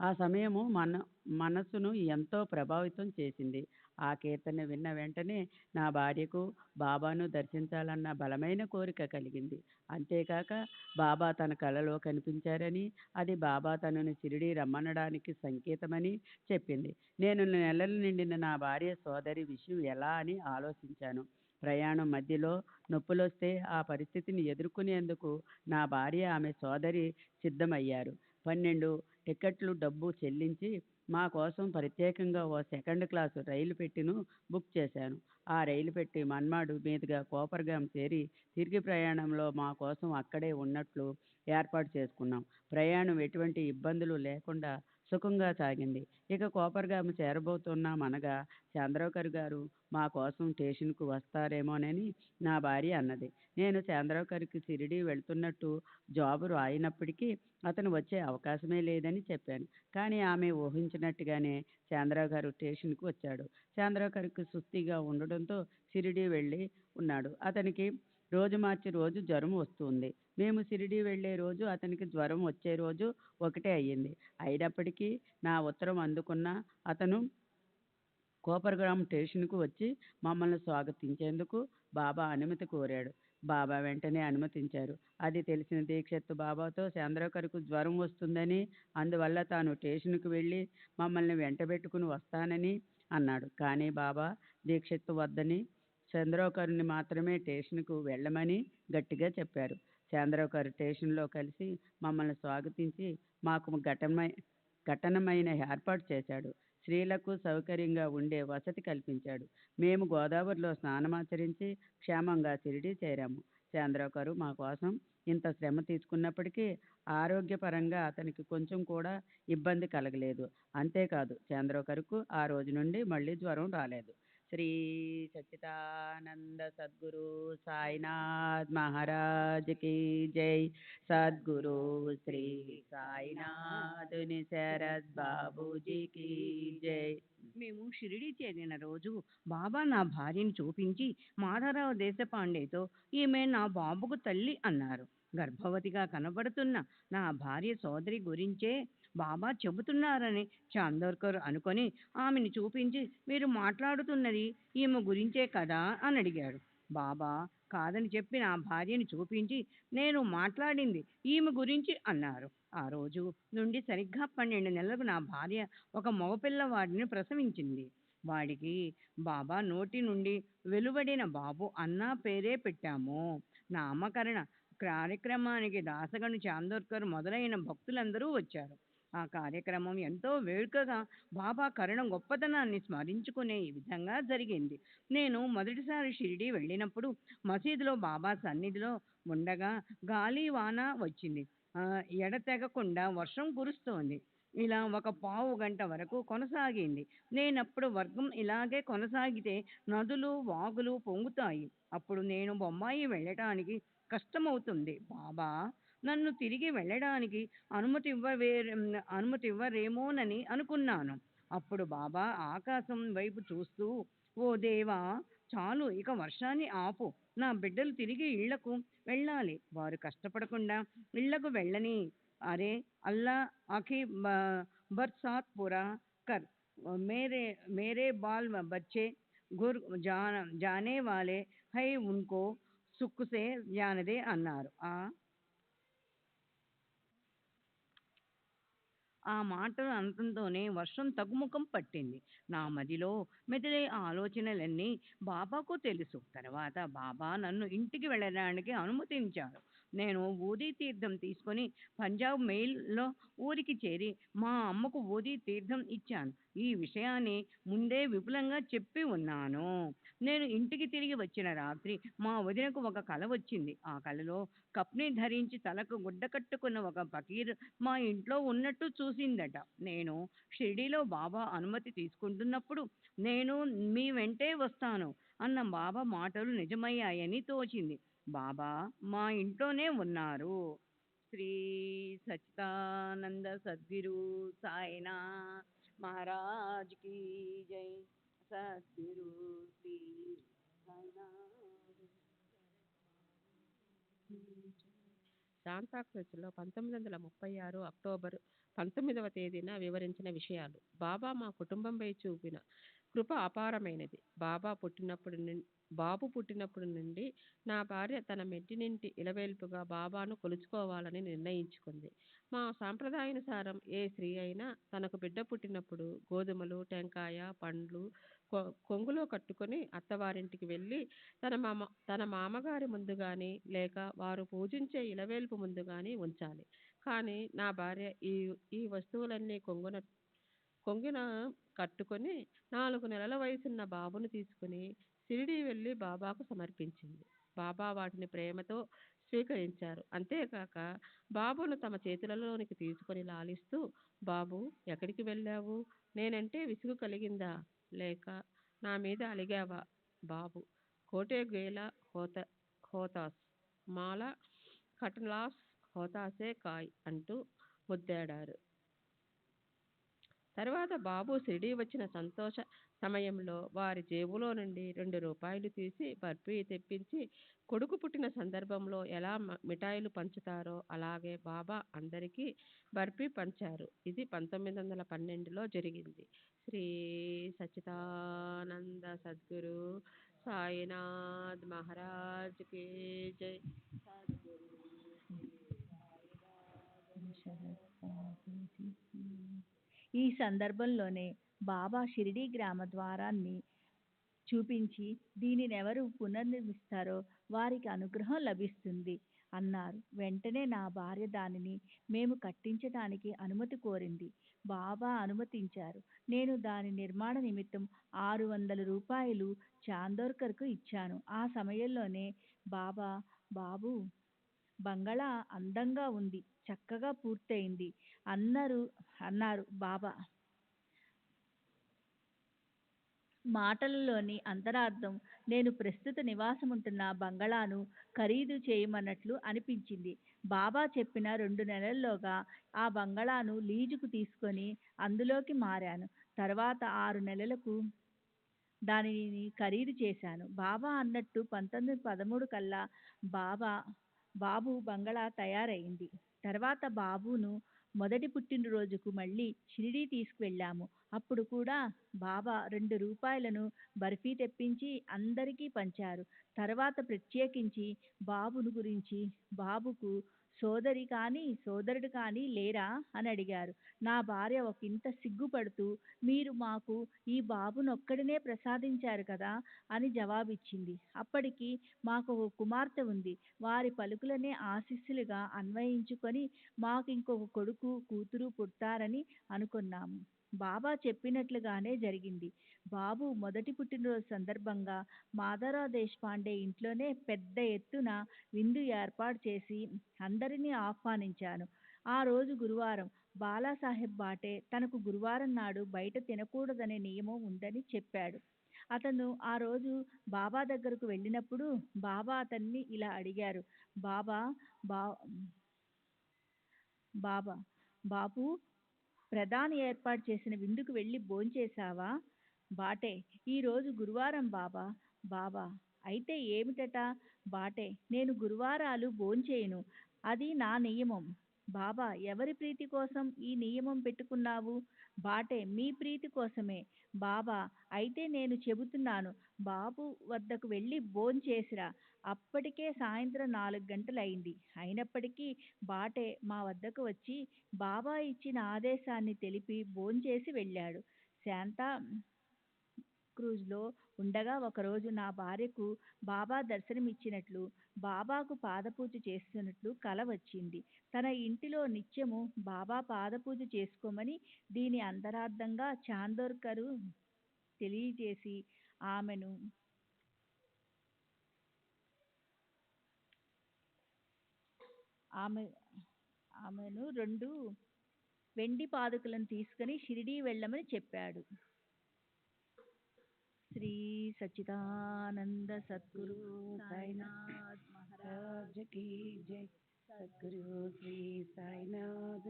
ఆ సమయము మనస్సును ఎంతో ప్రభావితం చేసింది. ఆ కీర్తన విన్న వెంటనే నా భార్యకు బాబాను దర్శించాలన్న బలమైన కోరిక కలిగింది. అంతేకాక బాబా తన కలలో కనిపించారని, అది బాబా తనను షిరిడీ రమ్మనడానికి సంకేతమని చెప్పింది. నేను నెలలు నిండిన నా భార్య సోదరి విషయం ఎలా అని ఆలోచించాను. ప్రయాణం మధ్యలో నొప్పులొస్తే ఆ పరిస్థితిని ఎదుర్కొనేందుకు నా భార్య, ఆమె సోదరి సిద్ధమయ్యారు. 12 టికెట్లు డబ్బు చెల్లించి మా కోసం ప్రత్యేకంగా ఓ సెకండ్ క్లాసు రైలు పెట్టెను బుక్ చేశాను. ఆ రైలు పెట్టి మన్మాడు మీదుగా కోపర్గాం చేరి తిరిగి ప్రయాణంలో మా కోసం అక్కడే ఉన్నట్లు ఏర్పాటు చేసుకున్నాం. ప్రయాణం ఎటువంటి ఇబ్బందులు లేకుండా సుఖంగా సాగింది. ఇక కోపర్గాం చేరబోతున్నామనగా చంద్రకర్ గారు మా కోసం స్టేషన్కు వస్తారేమోనని నా భార్య అన్నది. నేను చంద్రకర్కి షిరిడీ వెళ్తున్నట్టు జాబు రాయినప్పటికీ అతను వచ్చే అవకాశమే లేదని చెప్పాను. కానీ ఆమె ఊహించినట్టుగానే చంద్రగారు స్టేషన్కు వచ్చాడు. చంద్రకర్కి సుస్థిగా ఉండడంతో షిరిడీ వెళ్ళి ఉన్నాడు. అతనికి రోజు మార్చి రోజు జ్వరం వస్తుంది. మేము షిరిడీ వెళ్ళే రోజు, అతనికి జ్వరం వచ్చే రోజు ఒకటే అయ్యింది. అయినప్పటికీ నా ఉత్తరం అందుకున్న అతను కోపర్గ్రామ్ స్టేషన్కు వచ్చి మమ్మల్ని స్వాగతించేందుకు బాబా అనుమతి కోరాడు. బాబా వెంటనే అనుమతించారు. అది తెలిసిన దీక్షిత్ బాబాతో చంద్రకర్కు జ్వరం వస్తుందని, అందువల్ల తాను స్టేషన్కు వెళ్ళి మమ్మల్ని వెంటబెట్టుకుని వస్తానని అన్నాడు. కానీ బాబా దీక్షిత్ వద్దని, చంద్రకర్ని మాత్రమే స్టేషన్కు వెళ్ళమని గట్టిగా చెప్పారు. చంద్రకర్ స్టేషన్లో కలిసి మమ్మల్ని స్వాగతించి మాకు ఘటనమైన ఏర్పాటు చేశాడు. స్త్రీలకు సౌకర్యంగా ఉండే వసతి కల్పించాడు. మేము గోదావరిలో స్నానమాచరించి క్షేమంగా షిరిడీ చేరాము. చంద్రకరు మా కోసం ఇంత శ్రమ తీసుకున్నప్పటికీ ఆరోగ్యపరంగా అతనికి కొంచెం కూడా ఇబ్బంది కలగలేదు. అంతేకాదు, చంద్రకర్కు ఆ రోజు నుండి మళ్ళీ జ్వరం రాలేదు. శ్రీ సచ్చిదానంద సద్గురు సాయినాథ్ మహారాజ్ కి జై. సద్గురు శ్రీ సాయినాథుని శరత్ బాబూజీకి జై. మేము షిరిడి చేరిన రోజు బాబా నా భార్యని చూపించి మాధవరావు దేశపాండేతో ఈమె నా బాబుకు తల్లి అన్నారు. గర్భవతిగా కనబడుతున్న నా భార్య సోదరి గురించే బాబా చెబుతున్నారని చాందోర్కర్ అనుకొని ఆమెను చూపించి, మీరు మాట్లాడుతున్నది ఈమె గురించే కదా అని అడిగాడు. బాబా కాదని చెప్పి నా భార్యని చూపించి, నేను మాట్లాడింది ఈమె గురించి అన్నారు. ఆ రోజు నుండి సరిగ్గా 12 నెలలకు నా భార్య ఒక మగపిల్లవాడిని ప్రసవించింది. వాడికి బాబా నోటి నుండి వెలువడిన బాబు అన్న పేరే పెట్టాము. నామకరణ కార్యక్రమానికి దాసగను చాందోర్కర్ మొదలైన భక్తులందరూ వచ్చారు. ఆ కార్యక్రమం ఎంతో వేడుకగా బాబా కరుణ గొప్పతనాన్ని స్మరించుకునే విధంగా జరిగింది. నేను మొదటిసారి షిరిడీ వెళ్ళినప్పుడు మసీదులో బాబా సన్నిధిలో ఉండగా గాలి వాన వచ్చింది. ఎడతెగకుండా వర్షం కురుస్తోంది. ఇలా ఒక పావు గంట వరకు కొనసాగింది. నేనప్పుడు వర్గం ఇలాగే కొనసాగితే నదులు వాగులు పొంగుతాయి. అప్పుడు నేను బొంబాయి వెళ్ళటానికి కష్టమవుతుంది. బాబా నన్ను తిరిగి వెళ్ళడానికి అనుమతి ఇవ్వరేమోనని అనుకున్నాను. అప్పుడు బాబా ఆకాశం వైపు చూస్తూ, ఓ దేవా, చాలు, ఇక వర్షాన్ని ఆపు. నా బిడ్డలు తిరిగి ఇళ్లకు వెళ్ళాలి. వారు కష్టపడకుండా ఇళ్లకు వెళ్ళని. అరే అల్లా बरसात पूरा कर। मेरे मेरे बाल बच्चे गुर जाने वाले है, उनको सुख से जाने दे అన్నారు. ఆ మాటలు అనటంతోనే వర్షం తగ్గుముఖం పట్టింది. నా మదిలో మెదిలే ఆలోచనలన్నీ బాబాకు తెలుసు. తర్వాత బాబా నన్ను ఇంటికి వెళ్ళడానికి అనుమతించారు. నేను ఊదీ తీర్థం తీసుకొని పంజాబ్ మెయిల్లో ఊరికి చేరి మా అమ్మకు ఊదీ తీర్థం ఇచ్చాను. ఈ విషయాన్ని ముందే విపులంగా చెప్పి ఉన్నాను. నేను ఇంటికి తిరిగి వచ్చిన రాత్రి మా వదినకు ఒక కల వచ్చింది. ఆ కలలో కప్ని ధరించి తలకు గుడ్డ కట్టుకున్న ఒక ఫకీర్ మా ఇంట్లో ఉన్నట్టు చూసిందట. నేను షిరిడీలో బాబా అనుమతి తీసుకుంటున్నప్పుడు నేను మీ వెంటే వస్తాను అన్న బాబా మాటలు నిజమయ్యాయని తోచింది. బాబా మా ఇంట్లోనే ఉన్నారు. శ్రీ సచ్చిదానంద సద్గురు సాయినాథ్ మహారాజ్ की जय. సద్గురు శ్రీ సాయినాథ్. శాంతాకృతిలో 1936 అక్టోబర్ 19వ తేదీన వివరించిన విషయాలు. బాబా మా కుటుంబంపై చూపిన కృప అపారమైనది. బాబు పుట్టినప్పటి నుండి నా భార్య తన మెట్టినింటి ఇలవేల్పుగా బాబాను కొలుచుకోవాలని నిర్ణయించుకుంది. మా సాంప్రదాయానుసారం ఏ స్త్రీ అయినా తనకు బిడ్డ పుట్టినప్పుడు గోధుమలు, టెంకాయ, పండ్లు కొంగులో కట్టుకొని అత్తవారింటికి వెళ్ళి తన మామగారి ముందు కానీ లేక వారు పూజించే ఇలవేల్పు ముందు కానీ ఉంచాలి. కానీ నా భార్య ఈ వస్తువులన్నీ కొంగున కట్టుకొని 4 నెలల వయసున్న బాబును తీసుకుని షిరిడీ వెళ్ళి బాబాకు సమర్పించింది. బాబా వాటిని ప్రేమతో స్వీకరించారు. అంతేకాక బాబును తమ చేతులలోనికి తీసుకొని లాలిస్తూ, బాబు ఎక్కడికి వెళ్ళావు? నేనంటే విసుగు కలిగిందా? లేక నా మీద అలిగావా? బాబు కోటే గేలా హోతాస్ మాల కటలాస్ హోతాసే కాయ్ అంటూ ముద్దాడారు. తర్వాత బాబు షిరిడీ వచ్చిన సంతోష సమయంలో వారి జేబులో నుండి 2 రూపాయలు తీసి బర్ఫీ తెప్పించి కొడుకు పుట్టిన సందర్భంలో ఎలా మిఠాయిలు పంచుతారో అలాగే బాబా అందరికీ బర్ఫీ పంచారు. ఇది 1912లో జరిగింది. శ్రీ సచ్చిదానంద సద్గురు సాయినాథ్ మహారాజ్ కి జై. ఈ సందర్భంలోనే బాబా షిరిడీ గ్రామ ద్వారాన్ని చూపించి దీనినెవరు పునర్నిర్మిస్తారో వారికి అనుగ్రహం లభిస్తుంది అన్నారు. వెంటనే నా భార్య దానిని మేము కట్టించడానికి అనుమతి కోరింది. బాబా అనుమతించారు. నేను దాని నిర్మాణ నిమిత్తం 600 రూపాయలు చాందోర్కర్కు ఇచ్చాను. ఆ సమయంలోనే బాబు బంగళా అందంగా ఉంది, చక్కగా పూర్తయింది అన్నారు బాబా. మాటలలోని అంతరార్థం నేను ప్రస్తుత నివాసముంటున్న బంగళాను ఖరీదు చేయమన్నట్లు అనిపించింది. బాబా చెప్పిన 2 నెలల్లోగా ఆ బంగళాను లీజుకు తీసుకొని అందులోకి మారాను. తర్వాత 6 నెలలకు దానిని ఖరీదు చేశాను. బాబా అన్నట్టు 1913 కల్లా బాబు బంగళా తయారైంది. తర్వాత బాబును మొదటి పుట్టినరోజుకు మళ్ళీ షిరిడీ తీసుకువెళ్ళాము. అప్పుడు కూడా బాబా 2 రూపాయలను బర్ఫీ తెప్పించి అందరికీ పంచారు. తర్వాత ప్రత్యేకించి బాబును గురించి, బాబుకు సోదరి కానీ సోదరుడు కానీ లేరా అని అడిగారు. నా భార్య ఒకంత సిగ్గుపడుతూ, మీరు మాకు ఈ బాబునొక్కడినే ప్రసాదించారు కదా అని జవాబిచ్చింది. అప్పటికి మాకు ఒక కుమార్తె ఉంది. వారి పలుకులనే ఆశీస్సులుగా అన్వయించుకొని మాకు ఇంకొక కొడుకు కూతురు పుడతారని అనుకున్నాము. బాబా చెప్పినట్లుగానే జరిగింది. బాబు మొదటి పుట్టినరోజు సందర్భంగా మాధవరావు దేశపాండే ఇంట్లోనే పెద్ద ఎత్తున విందు ఏర్పాటు చేసి అందరినీ ఆహ్వానించాను. ఆ రోజు గురువారం. బాలాసాహెబ్ బాటే తనకు గురువారం నాడు బయట తినకూడదనే నియమం ఉందని చెప్పాడు. అతను ఆ రోజు బాబా దగ్గరకు వెళ్ళినప్పుడు బాబా అతన్ని ఇలా అడిగారు. బాబు ప్రధాని ఏర్పాటు చేసిన విందుకు వెళ్ళి భోంచేశావా? బాటే, ఈరోజు గురువారం బాబా అయితే ఏమిటట? బాటే, నేను గురువారాలు భోంచేయను, అది నా నియమం. బాబా, ఎవరి ప్రీతి కోసం ఈ నియమం పెట్టుకున్నావు? బాటే, మీ ప్రీతి కోసమే. బాబా, అయితే నేను చెబుతున్నాను, బాబు వద్దకు వెళ్ళి భోంచేసిరా. అప్పటికే సాయంత్రం 4 గంటలయింది. అయినప్పటికీ బాటే మా వద్దకు వచ్చి బాబా ఇచ్చిన ఆదేశాన్ని తెలిపి భోంచేసి వెళ్ళాడు. శాంతా క్రూజ్లో ఉండగా ఒకరోజు నా భార్యకు బాబా దర్శనమిచ్చినట్లు, బాబాకు పాదపూజ చేస్తున్నట్లు కల వచ్చింది. తన ఇంటిలో నిత్యము బాబా పాదపూజ చేసుకోమని దీని అంతరార్థంగా చాందోర్కరు తెలియజేసి ఆమెను ఆమె ఆమెను 2 వెండి పాదుకలను తీసుకుని షిరిడీ వెళ్ళమని చెప్పాడు. శ్రీ సచ్చిదానంద సద్గురు సాయినాథ్ మహారాజ్ की जय। सद्गुरु श्री సాయినాథ్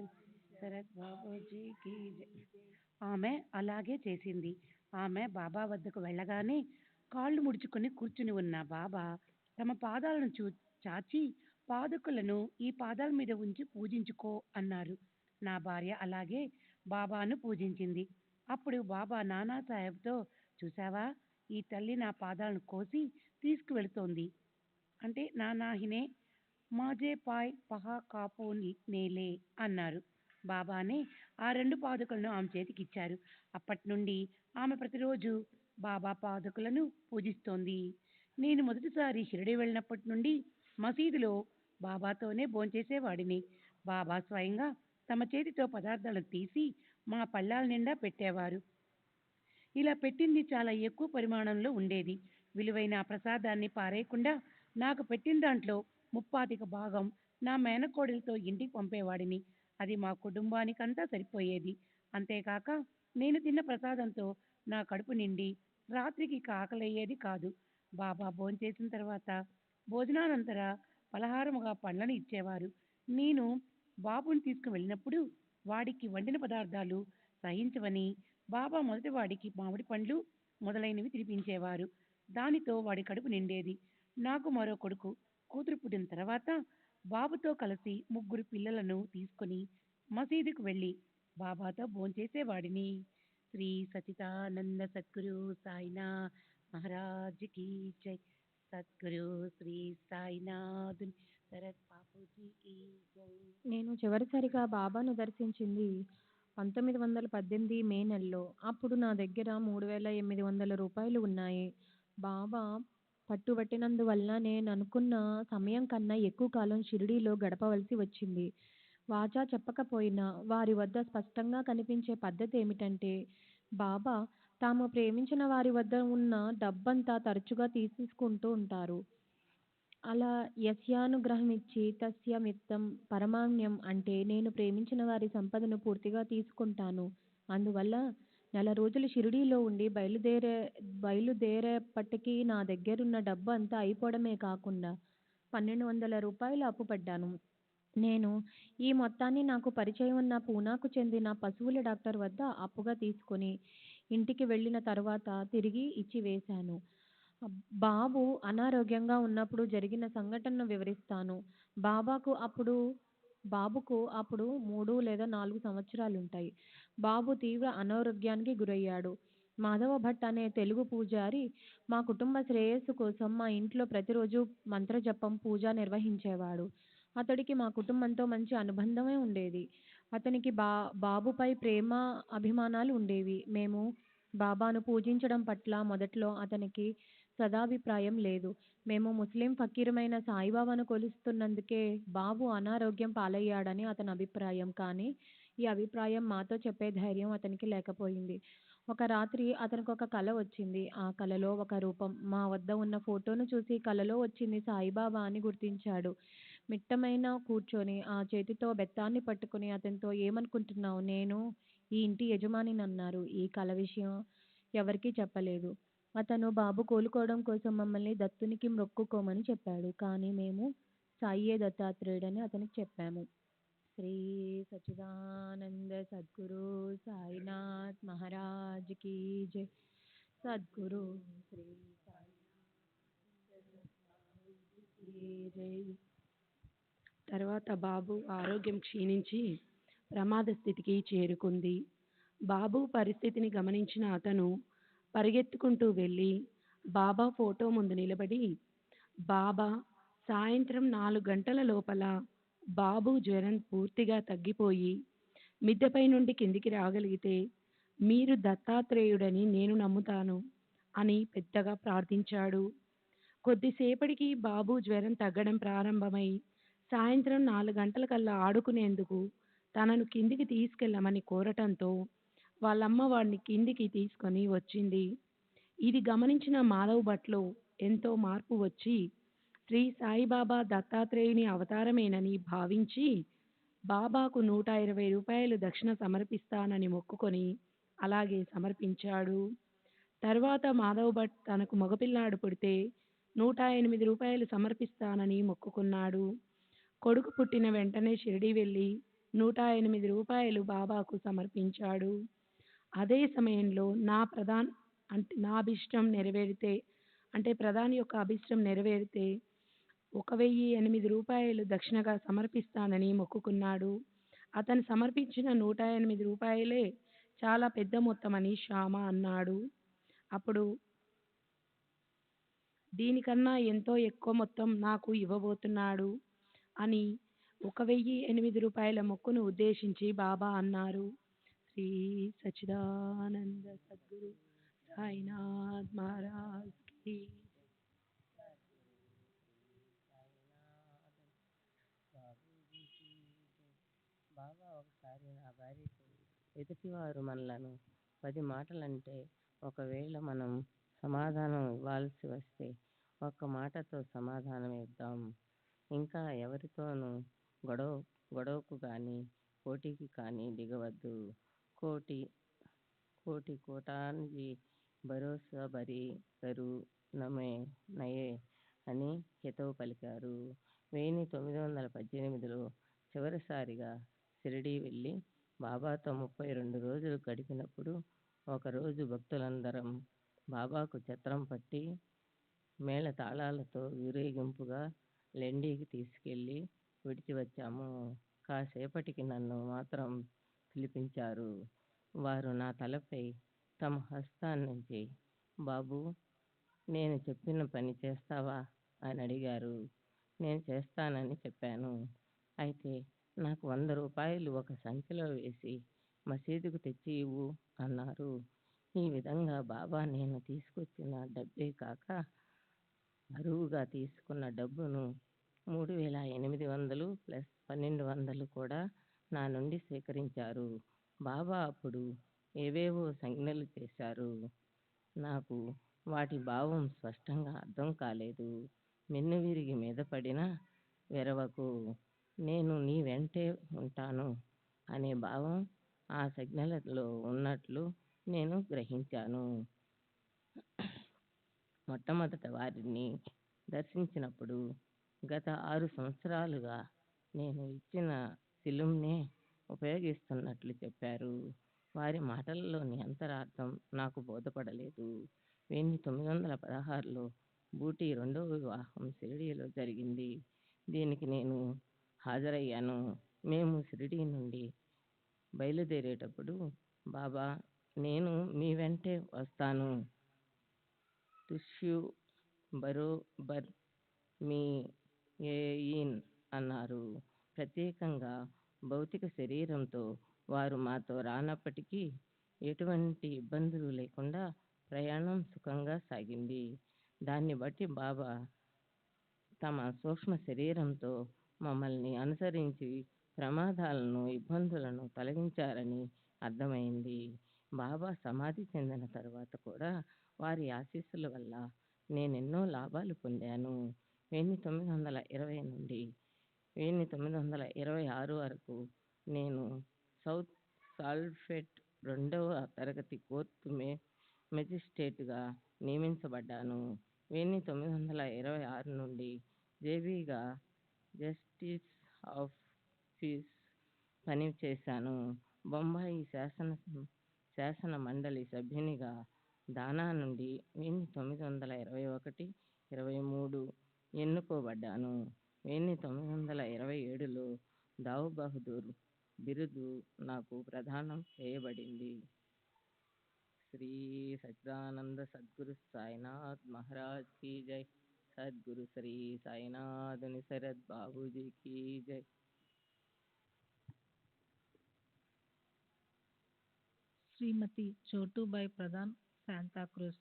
శరత్ బాబూజీ की जय। ఆమె అలాగే చేసింది. ఆమె బాబా వద్దకు వెళ్ళగానే కాళ్ళు ముడుచుకుని కూర్చుని ఉన్న బాబా తమ పాదాలను చాచి పాదుకులను ఈ పాదాల మీద ఉంచి పూజించుకో అన్నారు. నా భార్య అలాగే బాబాను పూజించింది. అప్పుడు బాబా నానాసాహెబ్తో, చూసావా, ఈ తల్లి నా పాదాలను కోసి తీసుకువెళుతోంది అంటే నానాహినే మాజే పాయ్ పహా కాపో నేలే అన్నారు. బాబానే ఆ 2 పాదుకలను ఆమె చేతికిచ్చారు. అప్పటి నుండి ఆమె ప్రతిరోజు బాబా పాదుకలను పూజిస్తోంది. నేను మొదటిసారి షిరిడి వెళ్ళినప్పటి నుండి మసీదులో బాబాతోనే భోంచేసేవాడిని. బాబా స్వయంగా తమ చేతితో పదార్థాలను తీసి మా పళ్ళాల నిండా పెట్టేవారు. ఇలా పెట్టింది చాలా ఎక్కువ పరిమాణంలో ఉండేది. విలువైన ఆ ప్రసాదాన్ని పారేయకుండా నాకు పెట్టిన దాంట్లో 35 భాగం నా మేనకోడలితో ఇంటికి పంపేవాడిని. అది మా కుటుంబానికంతా సరిపోయేది. అంతేకాక నేను తిన్న ప్రసాదంతో నా కడుపు నిండి రాత్రికి ఆకలయ్యేది కాదు. బాబా భోంచేసిన తర్వాత భోజనానంతర పలహారముగా పండ్లను ఇచ్చేవారు. నేను బాబుని తీసుకు వెళ్ళినప్పుడు వాడికి వండిన పదార్థాలు సహించవని బాబా మొదటి వాడికి మామిడి పండ్లు మొదలైనవి తినిపించేవారు. దానితో వాడి కడుపు నిండేది. నాకు మరో కూతురు పుట్టిన తర్వాత బాబుతో కలిసి 3 పిల్లలను తీసుకుని మసీదుకు వెళ్ళి బాబాతో భోంచేసేవాడిని. శ్రీ సచిదానంద సద్గురు సాయినాథ్ మహారాజ్ కీ జై। సద్గురు శ్రీ సాయినాథ్ శరత్ బాపూజీ కీ జై। నేను చివరిసారిగా బాబాను దర్శించింది 1918 మే నెలలో. అప్పుడు నా దగ్గర 3800 రూపాయలు ఉన్నాయి. బాబా పట్టుబట్టినందువల్ల నేను అనుకున్న సమయం కన్నా ఎక్కువ కాలం షిరిడీలో గడపవలసి వచ్చింది. వాచా చెప్పకపోయినా వారి వద్ద స్పష్టంగా కనిపించే పద్ధతి ఏమిటంటే, బాబా తాము ప్రేమించిన వారి వద్ద ఉన్న డబ్బంతా తరచుగా తీసుకుంటూ ఉంటారు. అలా యస్యానుగ్రహమిచ్చి తస్యమిత్తం పరమాణ్యం అంటే నేను ప్రేమించిన వారి సంపదను పూర్తిగా తీసుకుంటాను. అందువల్ల నెల రోజులు షిరిడీలో ఉండి బయలుదేరేపటికి నా దగ్గరున్న డబ్బు అంతా అయిపోవడమే కాకుండా 1200 రూపాయలు అప్పుపడ్డాను. నేను ఈ మొత్తాన్ని నాకు పరిచయం ఉన్న పూనాకు చెందిన పశువుల డాక్టర్ వద్ద అప్పుగా తీసుకుని ఇంటికి వెళ్ళిన తర్వాత తిరిగి ఇచ్చివేశాను. బాబు అనారోగ్యంగా ఉన్నప్పుడు జరిగిన సంఘటనను వివరిస్తాను. బాబుకు అప్పుడు 3 లేదా 4 సంవత్సరాలుంటాయి. బాబు తీవ్ర అనారోగ్యానికి గురయ్యాడు. మాధవ భట్ అనే తెలుగు పూజారి మా కుటుంబ శ్రేయస్సు కోసం మా ఇంట్లో ప్రతిరోజు మంత్రజపం పూజ నిర్వహించేవాడు. అతడికి మా కుటుంబంతో మంచి అనుబంధమే ఉండేది. అతనికి బాబుపై ప్రేమ అభిమానాలు ఉండేవి. మేము బాబాను పూజించడం పట్ల మొదట్లో అతనికి సదాభిప్రాయం లేదు. మేము ముస్లిం ఫకీరమైన సాయిబాబాను కొలుస్తున్నందుకే బాబు అనారోగ్యం పాలయ్యాడని అతని అభిప్రాయం. కానీ ఈ అభిప్రాయం మాతో చెప్పే ధైర్యం అతనికి లేకపోయింది. ఒక రాత్రి అతనికి ఒక కల వచ్చింది. ఆ కలలో ఒక రూపం. మా వద్ద ఉన్న ఫోటోను చూసి కలలో వచ్చింది సాయిబాబా అని గుర్తించాడు. మిట్టమైన కూర్చొని ఆ చేతితో బెత్తాన్ని పట్టుకుని అతనితో, ఏమనుకుంటున్నావు, నేను ఈ ఇంటి యజమానినన్నారు. ఈ కల విషయం ఎవరికీ చెప్పలేదు. అతను బాబు కోలుకోవడం కోసం మమ్మల్ని దత్తునికి మొక్కుకోమని చెప్పాడు. కానీ మేము సాయియే దత్తాత్రేయుడని అతనికి చెప్పాము. శ్రీ సచ్చిదానంద సద్గురు సాయినాథ్ మహారాజ్ కీ జై। సద్గురు శ్రీ సాయినాథ్ కీ జై। తర్వాత బాబు ఆరోగ్యం క్షీణించి ప్రమాద స్థితికి చేరుకుంది. బాబు పరిస్థితిని గమనించిన అతను పరిగెత్తుకుంటూ వెళ్ళి బాబా ఫోటో ముందు నిలబడి, బాబా, సాయంత్రం 4 గంటల లోపల బాబు జ్వరం పూర్తిగా తగ్గిపోయి మిద్దెపై నుండి కిందికి రాగలిగితే మీరు దత్తాత్రేయుడని నేను నమ్ముతాను అని పెద్దగా ప్రార్థించాడు. కొద్దిసేపటికి బాబు జ్వరం తగ్గడం ప్రారంభమై సాయంత్రం 4 గంటలకల్లా ఆడుకునేందుకు తనను కిందికి తీసుకెళ్ళమని కోరటంతో వాళ్ళమ్మ వాడిని కిందికి తీసుకొని వచ్చింది. ఇది గమనించిన మాధవ్ భట్లో ఎంతో మార్పు వచ్చి శ్రీ సాయిబాబా దత్తాత్రేయుని అవతారమేనని భావించి బాబాకు 120 రూపాయలు దక్షిణ సమర్పిస్తానని మొక్కుకొని అలాగే సమర్పించాడు. తర్వాత మాధవ్ భట్ తనకు మగపిల్లాడు పుడితే 108 రూపాయలు సమర్పిస్తానని మొక్కుకున్నాడు. కొడుకు పుట్టిన వెంటనే షిరిడీ వెళ్ళి 108 రూపాయలు బాబాకు సమర్పించాడు. అదే సమయంలో నా అభిష్టం నెరవేరితే, అంటే ప్రధాని యొక్క అభిష్టం నెరవేరితే 1008 రూపాయలు దక్షిణగా సమర్పిస్తానని మొక్కుకున్నాడు. అతను సమర్పించిన 108 రూపాయలే చాలా పెద్ద మొత్తమని శ్యామ అన్నాడు. అప్పుడు దీనికన్నా ఎంతో ఎక్కువ మొత్తం నాకు ఇవ్వబోతున్నాడు అని 1008 రూపాయల మొక్కును ఉద్దేశించి బాబా అన్నారు. శ్రీ సచ్చిదానంద సద్గురు సాయినాథ్ మహారాజ్ కి బాబా ఒకసారి నా భార్యతో, ఎదుటివారు మనలను 10 మాటలంటే ఒకవేళ మనం సమాధానం ఇవ్వాల్సి వస్తే ఒక్క మాటతో సమాధానం ఇద్దాం. ఇంకా ఎవరితోనూ గొడవకు కానీ పోటీకి కానీ దిగవద్దు. కోటానికి భరోసా బరి కరు నయే అని హితవు పలికారు. 1918లో చివరిసారిగా షిరిడీ వెళ్ళి బాబాతో 32 రోజులు గడిపినప్పుడు ఒకరోజు భక్తులందరం బాబాకు ఛత్రం పట్టి మేళ తాళాలతో ఊరేగింపుగా లెండీకి తీసుకెళ్ళి విడిచి వచ్చాము. కాసేపటికి నన్ను మాత్రం పిలిపించారు. వారు నా తలపై తమ హస్తాన్నించి, బాబూ, నేను చెప్పిన పని చేస్తావా అని అడిగారు. నేను చేస్తానని చెప్పాను. అయితే నాకు 100 రూపాయలు ఒక సంచిలో వేసి మసీదుకు తెచ్చి ఇవ్వు అన్నారు. ఈ విధంగా బాబా నేను తీసుకొచ్చిన డబ్బే కాక అరువుగా తీసుకున్న డబ్బును 3800 ప్లస్ 1200 కూడా నా నుండి స్వీకరించారు. బాబా అప్పుడు ఏవేవో సంజ్ఞలు చేశారు. నాకు వాటి భావం స్పష్టంగా అర్థం కాలేదు. మిన్ను విరిగి మీద పడినా వెరవకు, నేను నీ వెంటే ఉంటాను అనే భావం ఆ సంజ్ఞలలో ఉన్నట్లు నేను గ్రహించాను. మొట్టమొదట వారిని దర్శించినప్పుడు గత 6 సంవత్సరాలుగా నేను ఇచ్చిన సిలుంనే ఉపయోగిస్తున్నట్లు చెప్పారు. వారి మాటలలోని అంతరార్థం నాకు బోధపడలేదు. 1916లో బూటీ 2వ వివాహం షిరిడీలో జరిగింది. దీనికి నేను హాజరయ్యాను. మేము షిరిడీ నుండి బయలుదేరేటప్పుడు బాబా, నేను మీ వెంటే వస్తాను, తుష్యు బరోబర్ మీ ఏయిన్ అన్నారు. ప్రత్యేకంగా భౌతిక శరీరంతో వారు మాతో రానప్పటికీ ఎటువంటి ఇబ్బందులు లేకుండా ప్రయాణం సుఖంగా సాగింది. దాన్ని బట్టి బాబా తమ సూక్ష్మ శరీరంతో మమ్మల్ని అనుసరించి ప్రమాదాలను, ఇబ్బందులను తొలగించారని అర్థమైంది. బాబా సమాధి చెందిన తర్వాత కూడా వారి ఆశీస్సుల వల్ల నేనెన్నో లాభాలు పొందాను. 1920 నుండి 1926 వరకు నేను సౌత్ సాల్ట్ఫెట్ 2వ తరగతి కోర్టు మెజిస్ట్రేటుగా నియమించబడ్డాను. 1926 నుండి జేబీగా జస్టిస్ ఆఫ్ పీస్ పని చేశాను. బొంబాయి శాసన మండలి సభ్యునిగా దానా నుండి 1921-23 ఎన్నుకోబడ్డాను. 1927లో దావు బహదూర్ బిరుదు నాకు ప్రదానం చేయబడింది. శ్రీ సచ్చిదానంద సద్గురు సాయినాథ్ మహారాజ్ కీ జై. సద్గురు శ్రీ సాయినాథ్ నిసరత్ బాబూజీ కీ జై. శ్రీమతి చోటుబాయి ప్రధాన్, శాంతాక్రూజ్.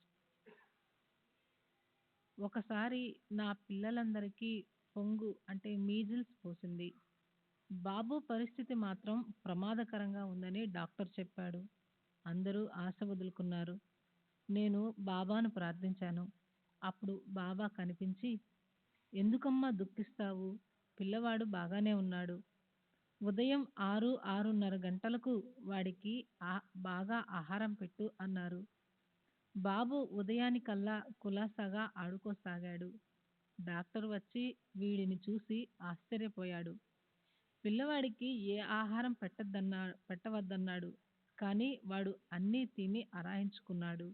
ఒకసారి నా పిల్లలందరికీ పొంగు అంటే మీజిల్స్ పోసింది. బాబు పరిస్థితి మాత్రం ప్రమాదకరంగా ఉందని డాక్టర్ చెప్పాడు. అందరూ ఆశ వదులుకున్నారు. నేను బాబాను ప్రార్థించాను. అప్పుడు బాబా కనిపించి, ఎందుకమ్మా దుఃఖిస్తావు? పిల్లవాడు బాగానే ఉన్నాడు. ఉదయం 6-6:30 గంటలకు వాడికి బాగా ఆహారం పెట్టు అన్నారు. బాబు ఉదయానికల్లా కులాసాగా ఆడుకోసాగాడు. డాక్టర్ వచ్చి వీడిని చూసి ఆశ్చర్యపోయాడు. పిల్లవాడికి ఏ ఆహారం పెట్టవద్దన్నాడు. కానీ వాడు అన్నీ తిని అరాయించుకున్నాడు.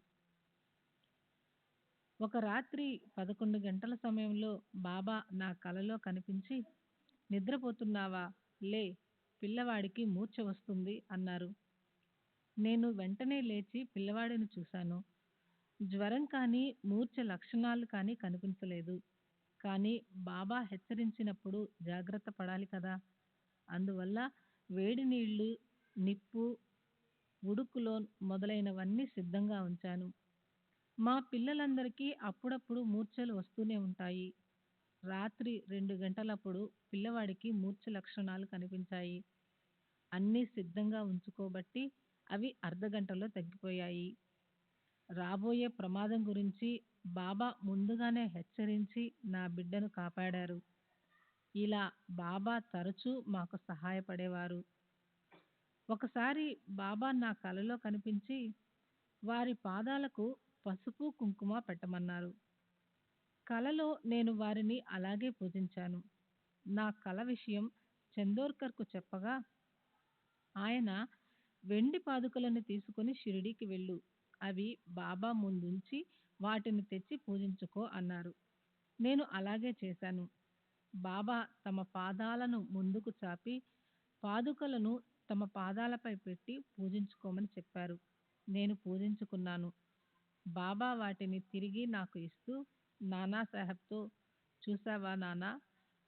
ఒక రాత్రి 11 గంటల సమయంలో బాబా నా కలలో కనిపించి, నిద్రపోతున్నావా? లే, పిల్లవాడికి మూర్ఛ వస్తుంది అన్నారు. నేను వెంటనే లేచి పిల్లవాడిని చూశాను. జ్వరం కానీ మూర్ఛ లక్షణాలు కానీ కనిపించలేదు. కానీ బాబా హెచ్చరించినప్పుడు జాగ్రత్త పడాలి కదా. అందువల్ల వేడి నీళ్లు, నిప్పు, ఉడుకులో మొదలైనవన్నీ సిద్ధంగా ఉంచాను. మా పిల్లలందరికీ అప్పుడప్పుడు మూర్ఛలు వస్తూనే ఉంటాయి. రాత్రి 2 గంటలప్పుడు పిల్లవాడికి మూర్ఛ లక్షణాలు కనిపించాయి. అన్నీ సిద్ధంగా ఉంచుకోబట్టి అవి అర్ధగంటలో తగ్గిపోయాయి. రాబోయే ప్రమాదం గురించి బాబా ముందుగానే హెచ్చరించి నా బిడ్డను కాపాడారు. ఇలా బాబా తరచూ మాకు సహాయపడేవారు. ఒకసారి బాబా నా కలలో కనిపించి వారి పాదాలకు పసుపు కుంకుమ పెట్టమన్నారు. కలలో నేను వారిని అలాగే పూజించాను. నా కల విషయం చందోర్కర్కు చెప్పగా ఆయన వెండి పాదుకలను తీసుకుని షిరిడీకి వెళ్ళు, అవి బాబా ముందుంచి వాటిని తెచ్చి పూజించుకో అన్నారు. నేను అలాగే చేశాను. బాబా తమ పాదాలను ముందుకు చాపి పాదుకలను తమ పాదాలపై పెట్టి పూజించుకోమని చెప్పారు. నేను పూజించుకున్నాను. బాబా వాటిని తిరిగి నాకు ఇస్తూ నానాసాహెబ్తో, చూసావా నానా,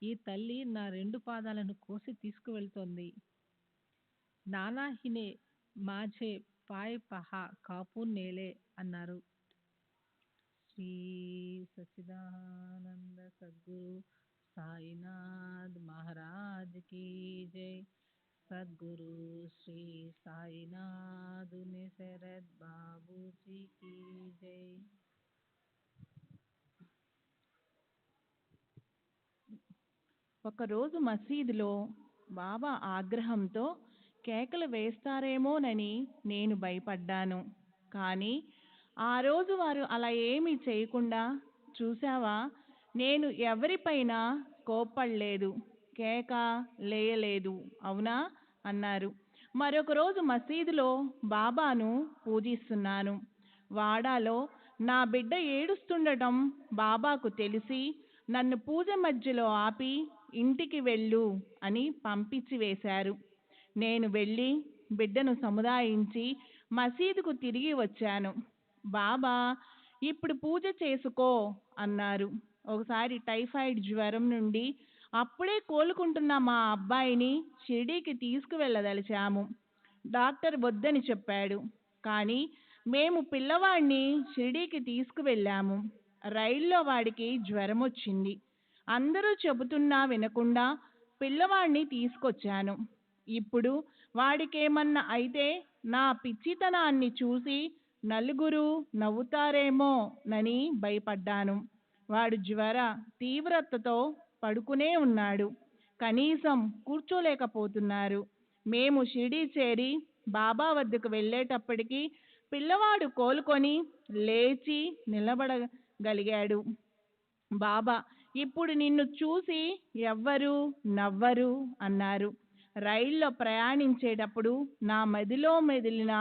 ఈ తల్లి నా 2 పాదాలను కోసి తీసుకువెళ్తోంది. నానాహినే మాఝే పాయ్ పహా కాపూన్ నేలే అన్నారు. శ్రీ సచ్చిదానంద సద్గురు సాయినాథ్ మహారాజ్ కీ జై. సద్గురు శ్రీ సాయినాథ్ నిసరత్ బాబూజీ కీ జై. ఒకరోజు మసీదులో బాబా ఆగ్రహంతో కేకలు వేస్తారేమోనని నేను భయపడ్డాను. కానీ ఆ రోజు వారు అలా ఏమీ చేయకుండా, చూసావా, నేను ఎవరిపైన కోప్పడలేదు, కేక లేయలేదు, అవునా అన్నారు. మరొక రోజు మసీదులో బాబాను పూజిస్తున్నాను. వాడాలో నా బిడ్డ ఏడుస్తుండటం బాబాకు తెలిసి నన్ను పూజ మధ్యలో ఆపి ఇంటికి వెళ్ళు అని పంపించి వేశారు. నేను వెళ్ళి బిడ్డను సముదాయించి మసీదుకు తిరిగి వచ్చాను. బాబా ఇప్పుడు పూజ చేసుకో అన్నారు. ఒకసారి టైఫాయిడ్ జ్వరం నుండి అప్పుడే కోలుకుంటున్న మా అబ్బాయిని షిరిడీకి తీసుకువెళ్ళదలిచాము. డాక్టర్ వద్దని చెప్పాడు. కానీ మేము పిల్లవాడిని షిరిడీకి తీసుకువెళ్ళాము. రైల్లో వాడికి జ్వరం వచ్చింది. అందరూ చెబుతున్నా వినకుండా పిల్లవాడిని తీసుకొచ్చాను. ఇప్పుడు వాడికేమన్నా అయితే నా పిచ్చితనాన్ని చూసి నలుగురు నవ్వుతారేమోనని భయపడ్డాను. వాడు జ్వర తీవ్రతతో పడుకునే ఉన్నాడు. కనీసం కూర్చోలేకపోతున్నారు. మేము షిరిడీ చేరి బాబా వద్దకు వెళ్ళేటప్పటికి పిల్లవాడు కోలుకొని లేచి నిలబడగలిగాడు. బాబా ఇప్పుడు నిన్ను చూసి ఎవ్వరు నవ్వరు అన్నారు. రైల్లో ప్రయాణించేటప్పుడు నా మదిలో మెదిలిన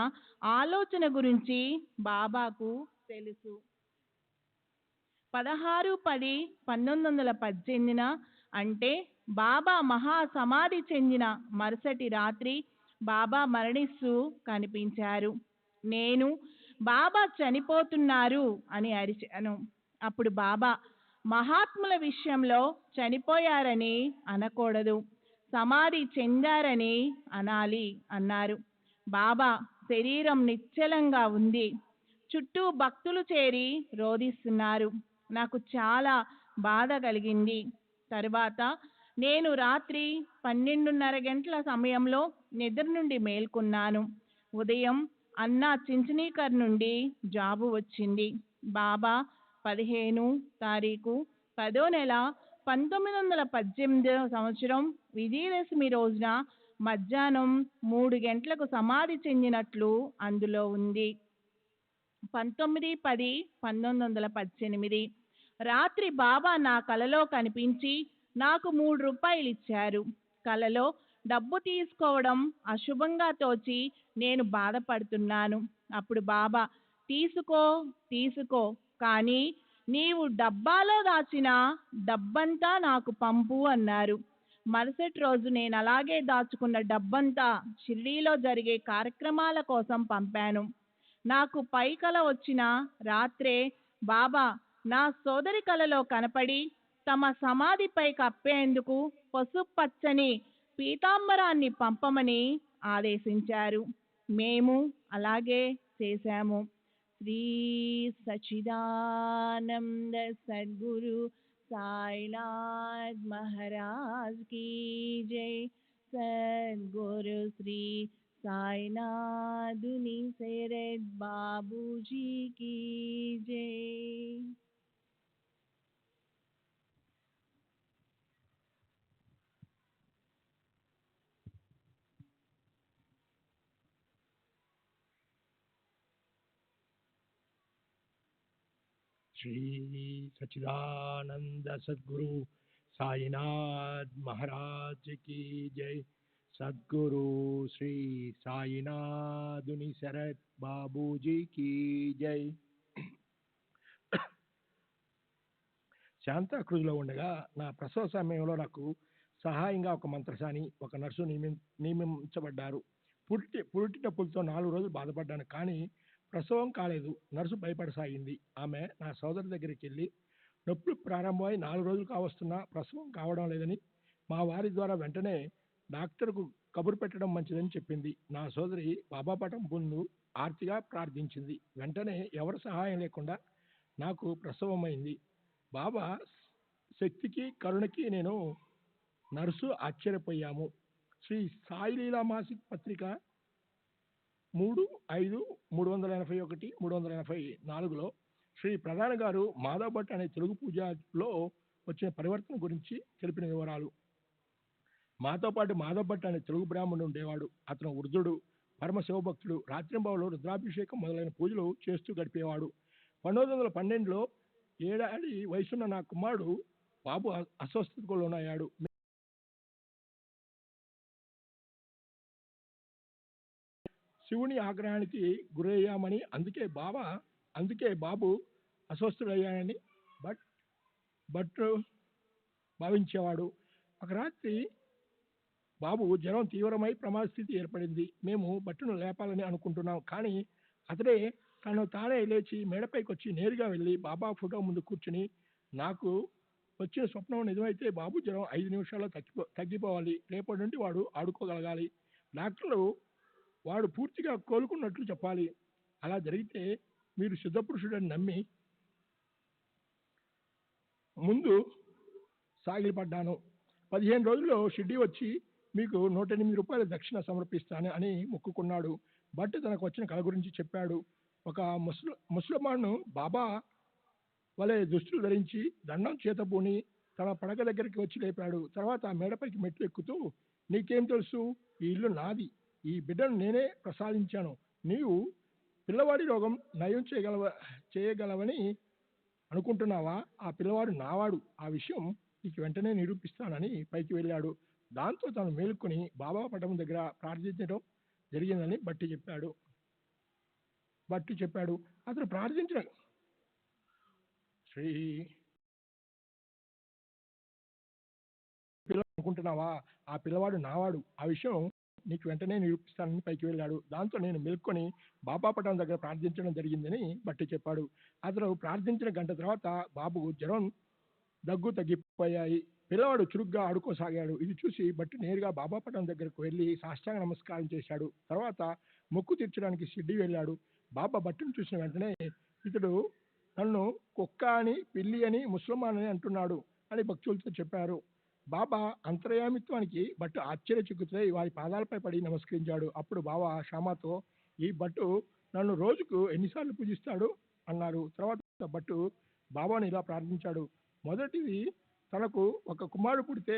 ఆలోచన గురించి బాబాకు తెలుసు. 16/10/1918 అంటే బాబా మహాసమాధి చెందిన మరుసటి రాత్రి బాబా మరణిస్తూ కనిపించారు. నేను బాబా చనిపోతున్నారు అని అరిచాను. అప్పుడు బాబా మహాత్ముల విషయంలో చనిపోయారని అనకూడదు, సమాధి చెందారని అనాలి అన్నారు. బాబా శరీరం నిశ్చలంగా ఉంది. చుట్టూ భక్తులు చేరి రోధిస్తున్నారు. నాకు చాలా బాధ కలిగింది. తరువాత నేను రాత్రి 12:30 గంటల సమయంలో నిద్ర నుండి మేల్కొన్నాను. ఉదయం అన్నా చించనీకర్ నుండి జాబు వచ్చింది. బాబా 15 తారీఖు 10వ నెల 1918 సంవత్సరం విజయదశమి రోజున మధ్యాహ్నం 3 గంటలకు సమాధి చెందినట్లు అందులో ఉంది. 19/10/1918 రాత్రి బాబా నా కలలో కనిపించి నాకు 3 రూపాయలు ఇచ్చారు. కలలో డబ్బు తీసుకోవడం అశుభంగా తోచి నేను బాధపడుతున్నాను. అప్పుడు బాబా తీసుకో తీసుకో, కానీ నీవు డబ్బాలో దాచిన డబ్బంతా నాకు పంపు అన్నారు. మరుసటి రోజు నేను అలాగే దాచుకున్న డబ్బంతా షిర్డీలో జరిగే కార్యక్రమాల కోసం పంపాను. నాకు పై కల వచ్చిన రాత్రే బాబా నా సోదరి కలలో కనపడి తమ సమాధిపై కప్పేందుకు పసుపచ్చని పీతాంబరాన్ని పంపమని ఆదేశించారు. మేము అలాగే చేశాము. శ్రీ సచ్చిదానంద సద్గురు సాయినాథ్ మహారాజ్ కీ జై. సద్గురు శ్రీ సాయినాథుని శరత్ బాబూజీ కీ జై. श्री सच्चिदानंद सद्गुरु साईनाथ महाराज की जय. सद्गुरु श्री साईनाथुनि शरत बाबूजी की जय. శాంతాక్రూజ్లో ఉండగా నా ప్రసవ సమయంలో నాకు సహాయంగా ఒక మంత్రసాని, ఒక నర్సు నియమించబడ్డారు. పురిటి నొప్పులతో 4 రోజులు బాధపడ్డాను, కానీ ప్రసవం కాలేదు. నర్సు భయపడసాగింది. ఆమె నా సోదరి దగ్గరికి వెళ్ళి నొప్పులు ప్రారంభమై 4 రోజులు కావస్తున్నా ప్రసవం కావడం లేదని మా వారి ద్వారా వెంటనే డాక్టర్కు కబురు పెట్టడం మంచిదని చెప్పింది. నా సోదరి బాబా పటం ముందు ఆర్తిగా ప్రార్థించింది. వెంటనే ఎవరి సహాయం లేకుండా నాకు ప్రసవమైంది. బాబా శక్తికి కరుణకి నేను నర్సు ఆశ్చర్యపోయాము. శ్రీ సాయిలీలా మాసిక్ పత్రిక 3/5/381-384లో శ్రీ ప్రధాన గారు మాధవ్ భట్ అనే తెలుగు పూజలో వచ్చిన పరివర్తన గురించి తెలిపిన వివరాలు. మాతో పాటు మాధవ్ భట్ అనే తెలుగు బ్రాహ్మణుడు ఉండేవాడు. అతను వృద్ధుడు, పరమ శివభక్తుడు. రాత్రింబవలో రుద్రాభిషేకం మొదలైన పూజలు చేస్తూ గడిపేవాడు. 1912లో 7 ఏళ్ల వయసున్న నా కుమారుడు బాబు అస్వస్థతకు లోనయ్యాడు. శివుని ఆగ్రహానికి గురయ్యామని, అందుకే బాబు అస్వస్థుడయ్యానని భట్ భావించేవాడు. ఒక రాత్రి బాబు జ్వరం తీవ్రమై ప్రమాద స్థితి ఏర్పడింది. మేము భట్టును లేపాలని అనుకుంటున్నాం, కానీ అతడే తను తానే లేచి మేడపైకి వచ్చి నేరుగా వెళ్ళి బాబా ఫోటో ముందు కూర్చుని, నాకు వచ్చిన స్వప్నం నిజమైతే బాబు జ్వరం 5 నిమిషాల్లో తగ్గిపోవాలి, రేపటి నుండి వాడు ఆడుకోగలగాలి, డాక్టర్లు వాడు పూర్తిగా కోలుకున్నట్లు చెప్పాలి, అలా జరిగితే మీరు సిద్ధపురుషుడని నమ్మి ముందు సాగిలపడ్డాను. 15 రోజుల్లో షిర్డీ వచ్చి మీకు 108 రూపాయల దక్షిణ సమర్పిస్తాను అని మొక్కుకున్నాడు. భట్ తనకు వచ్చిన కళ గురించి చెప్పాడు. ఒక ముసల్మాను బాబా వలె దుస్తులు ధరించి దండం చేతబూని తన పడక దగ్గరికి వచ్చి లేపాడు. తర్వాత మేడపైకి మెట్లు ఎక్కుతూ, నీకేం తెలుసు, ఈ ఇల్లు నాది, ఈ బిడ్డను నేనే ప్రసాదించాను, నీవు పిల్లవాడి రోగం నయం చేయగలవని అనుకుంటున్నావా? ఆ పిల్లవాడు నావాడు, ఆ విషయం నీకు వెంటనే నిరూపిస్తానని పైకి వెళ్ళాడు. దాంతో తాను మేలుకొని బాబా పటం దగ్గర ప్రార్థించడం జరిగిందని భట్టి చెప్పాడు. అతను ప్రార్థించిన శ్రీ అనుకుంటున్నావా? ఆ పిల్లవాడు నావాడు. ఆ విషయం నీకు వెంటనే నిరూపిస్తానని పైకి వెళ్ళాడు. దాంతో నేను మెలుక్కొని బాబా పటం దగ్గర ప్రార్థించడం జరిగిందని బట్టి చెప్పాడు. అతను ప్రార్థించిన గంట తర్వాత బాబుకు జ్వరం, దగ్గు తగ్గిపోయాయి. పిల్లవాడు చురుగ్గా ఆడుకోసాగాడు. ఇది చూసి బట్టి నేరుగా బాబా పటం దగ్గరకు వెళ్ళి సాష్టాంగ నమస్కారం చేశాడు. తర్వాత మొక్కు తీర్చడానికి షిర్డీ వెళ్ళాడు. బాబా బట్టును చూసిన వెంటనే, ఇతడు నన్ను కుక్క అని, పిల్లి అని, ముసల్మాన్ అని అంటున్నాడు అని భక్తులతో చెప్పారు. బాబా అంతర్యామిత్వానికి భట్టు ఆశ్చర్యచకితుడై వారి పాదాలపై పడి నమస్కరించాడు. అప్పుడు బాబా శ్యామతో, ఈ భట్టు నన్ను రోజుకు ఎన్నిసార్లు పూజిస్తాడు అన్నారు. తర్వాత భట్టు బాబాను ఇలా ప్రార్థించాడు. మొదటిది, తనకు ఒక కుమారుడు పుడితే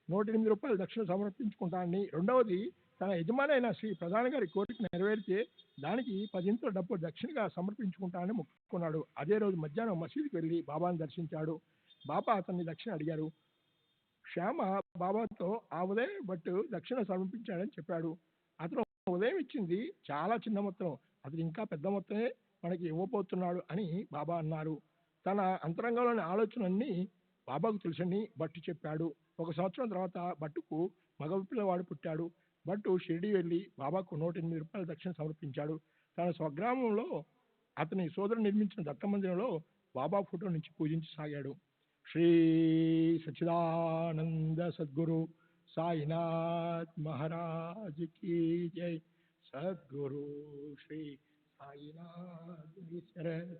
108 రూపాయలు దక్షిణ సమర్పించుకుంటానని. రెండవది, తన యజమాని అయిన శ్రీ ప్రధాని గారి కోరిక నెరవేరితే దానికి 10 డబ్బు దక్షిణగా సమర్పించుకుంటానని మొక్కుకున్నాడు. అదే రోజు మధ్యాహ్నం మసీదుకి వెళ్ళి బాబాను దర్శించాడు. బాబా అతన్ని దక్షిణ అడిగారు. శ్యామ బాబాతో ఆ ఉదయం భట్టు దక్షిణ సమర్పించాడని చెప్పాడు. అతను ఉదయం ఇచ్చింది చాలా చిన్న మొత్తం, అతను ఇంకా పెద్ద మొత్తమే మనకి ఇవ్వబోతున్నాడు అని బాబా అన్నారు. తన అంతరంగంలోని ఆలోచనలన్నీ బాబాకు తెలుసని భట్టు చెప్పాడు. 1 సంవత్సరం తర్వాత భట్టుకు మగ పిల్లవాడు పుట్టాడు. భట్టు షిరిడి వెళ్ళి బాబాకు 108 రూపాయల దక్షిణ సమర్పించాడు. తన స్వగ్రామంలో అతని సోదరుడు నిర్మించిన దత్త మందిరంలో బాబా ఫోటో నుంచి పూజించసాగాడు. శ్రీ సచ్చిదానంద సద్గురు సాయినాథ్ మహారాజ్ కీ జై. సద్గురు శ్రీ సాయినాథ్ శరణ్.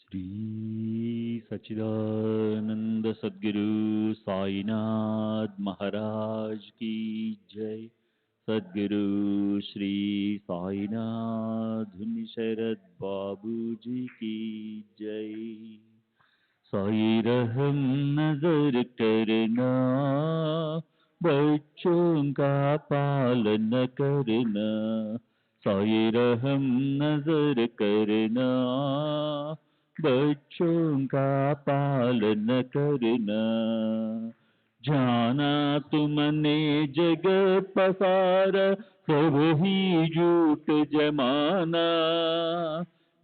श्री सच्चिदानंद सद्गुरु साईनाथ महाराज की जय। सद्गुरु श्री साईनाथ शरद बाबू जी की जय। साई रहम नजर करना, बच्चों का पालन करना। साई रहम नजर करना, बच्चों का पालन करना। जाना तुमने जगत पसारा, सब ही झूठ जमाना।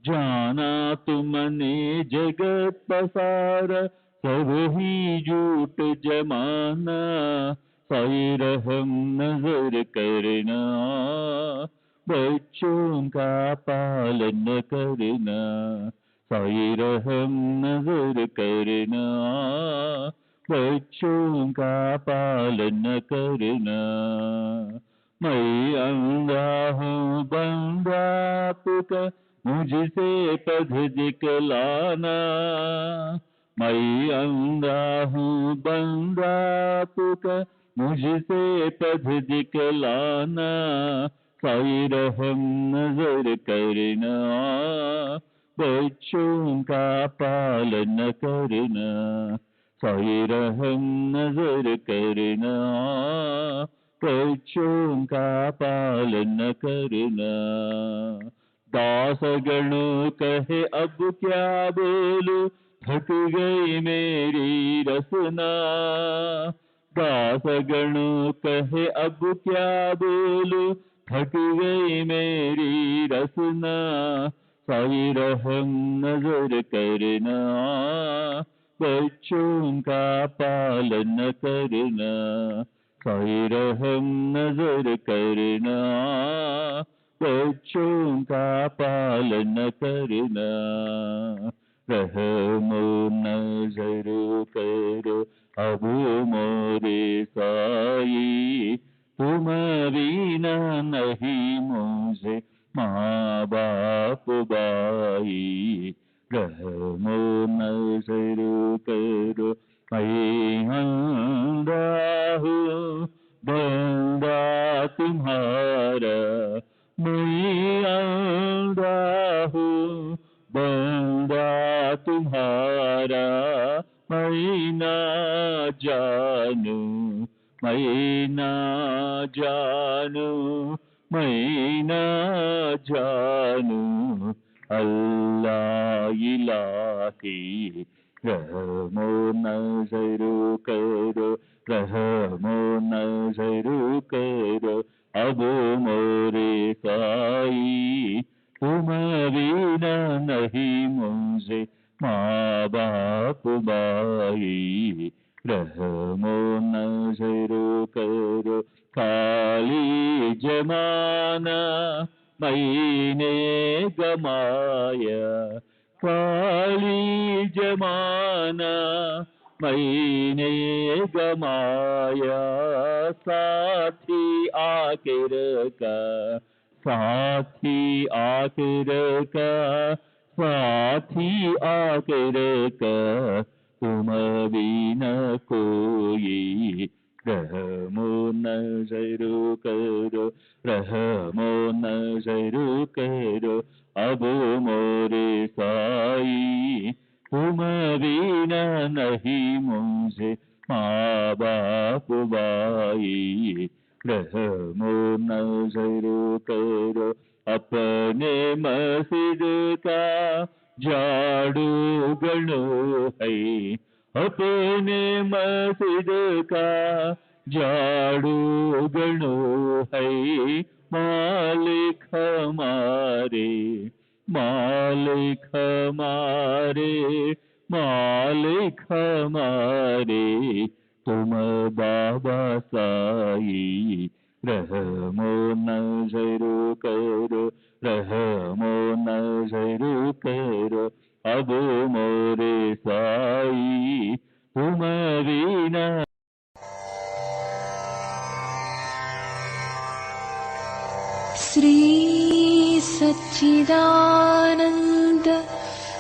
जाना तुमने जगत पसारा, सब ही झूठ जमाना। साई रहम नजर करना, बच्चों का पालन करना, साई रहम नजर करना, बच्चों का पालन करना। मैं अंधा हूँ बंदा आपका, मुझसे पद दिखलाना, मैं अंधा हूँ बंदा आपका, मुझसे पद दिखलाना, साई रहम नजर करना, बच्चों का पालन करना, साई रहम नजर करना, बच्चों का पालन करना। दासगण कहे अब क्या बोलूं, थक गई मेरी रसना, दासगण कहे अब क्या बोलूं, थक गई मेरी रसना, साई रहम नजर करना, बच्चों का पालन करना, साई रहम नजर करना, बच्चों का पालन करना। रहम नजर करो अब मोरे साई, तुम बिना नहीं मुझे माँ बाप बाई, रहम नजर करो मैं अंधा हूँ बंदा तुम्हारा, मैं अंधा हूँ बंदा तुम्हारा, मैं ना जानू, मैं ना जानू, मैं ना जानू, अल्लाह इलाही, रहमो नजर करो, रहमो नजर करो अब मोरे साई, तुम बिना नहीं मुझे माँ बाप बाई, रहमो नजर करो। खाली जमाना मैंने गमाया, खाली जमाना मैंने गमाया, साथी आखिर का, साथी आखिर का, साथी आखिर का, तुम बिना कोई, रहमो नजर करो, रहमो नजर करो अब मोरे साई, तुम बिना नहीं मुझे माँ बाप बाई, रहमो नजर करो। अपने मस्जिद का झाड़ू गणो है, अपने मस्जिद का झाड़ू गणो है, मालिक हमारे, मालिक हमारे, मालिक हमारे, तुम बाबा साई, रहमो नजर करो, रहमो नजर करो अब मोरे साई, तुम बिना। श्री सच्चिदानंद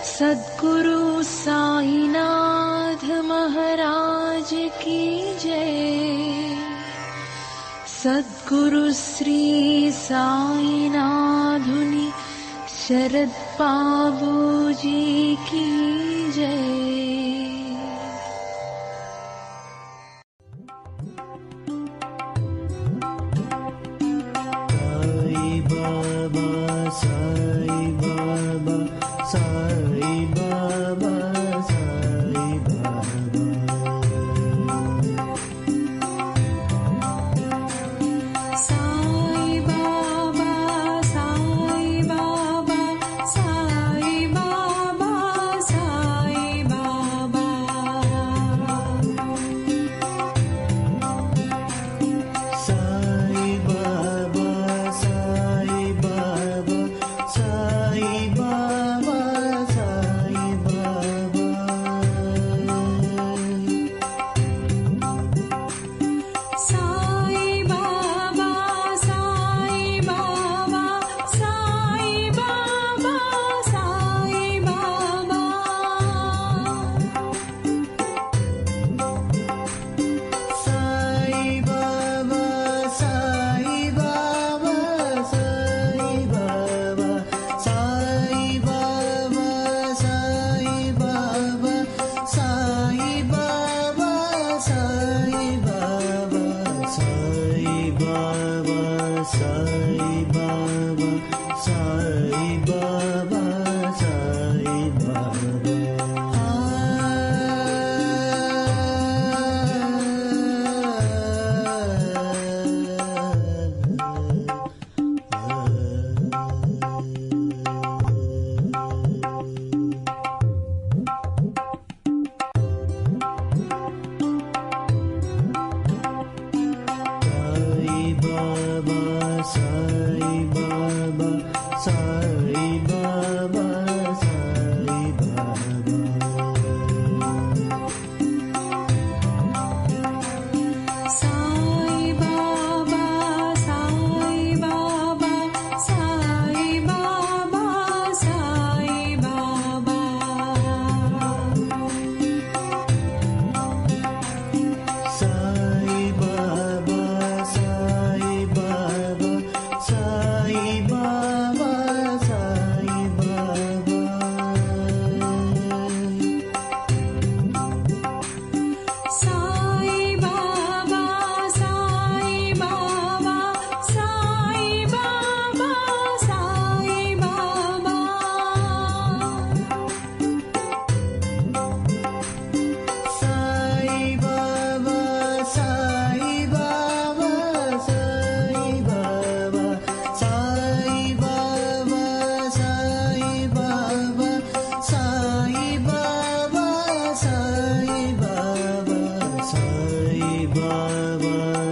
सद्गुरु साईनाथ महाराज की जय। सद्गुरु श्री साईनाथुनि शरद बाबूजी की जय। साई बाबा, साई बाबा, साई बाबा, साई बाबा, साई बाबा, साई बाबा, साई बाबा,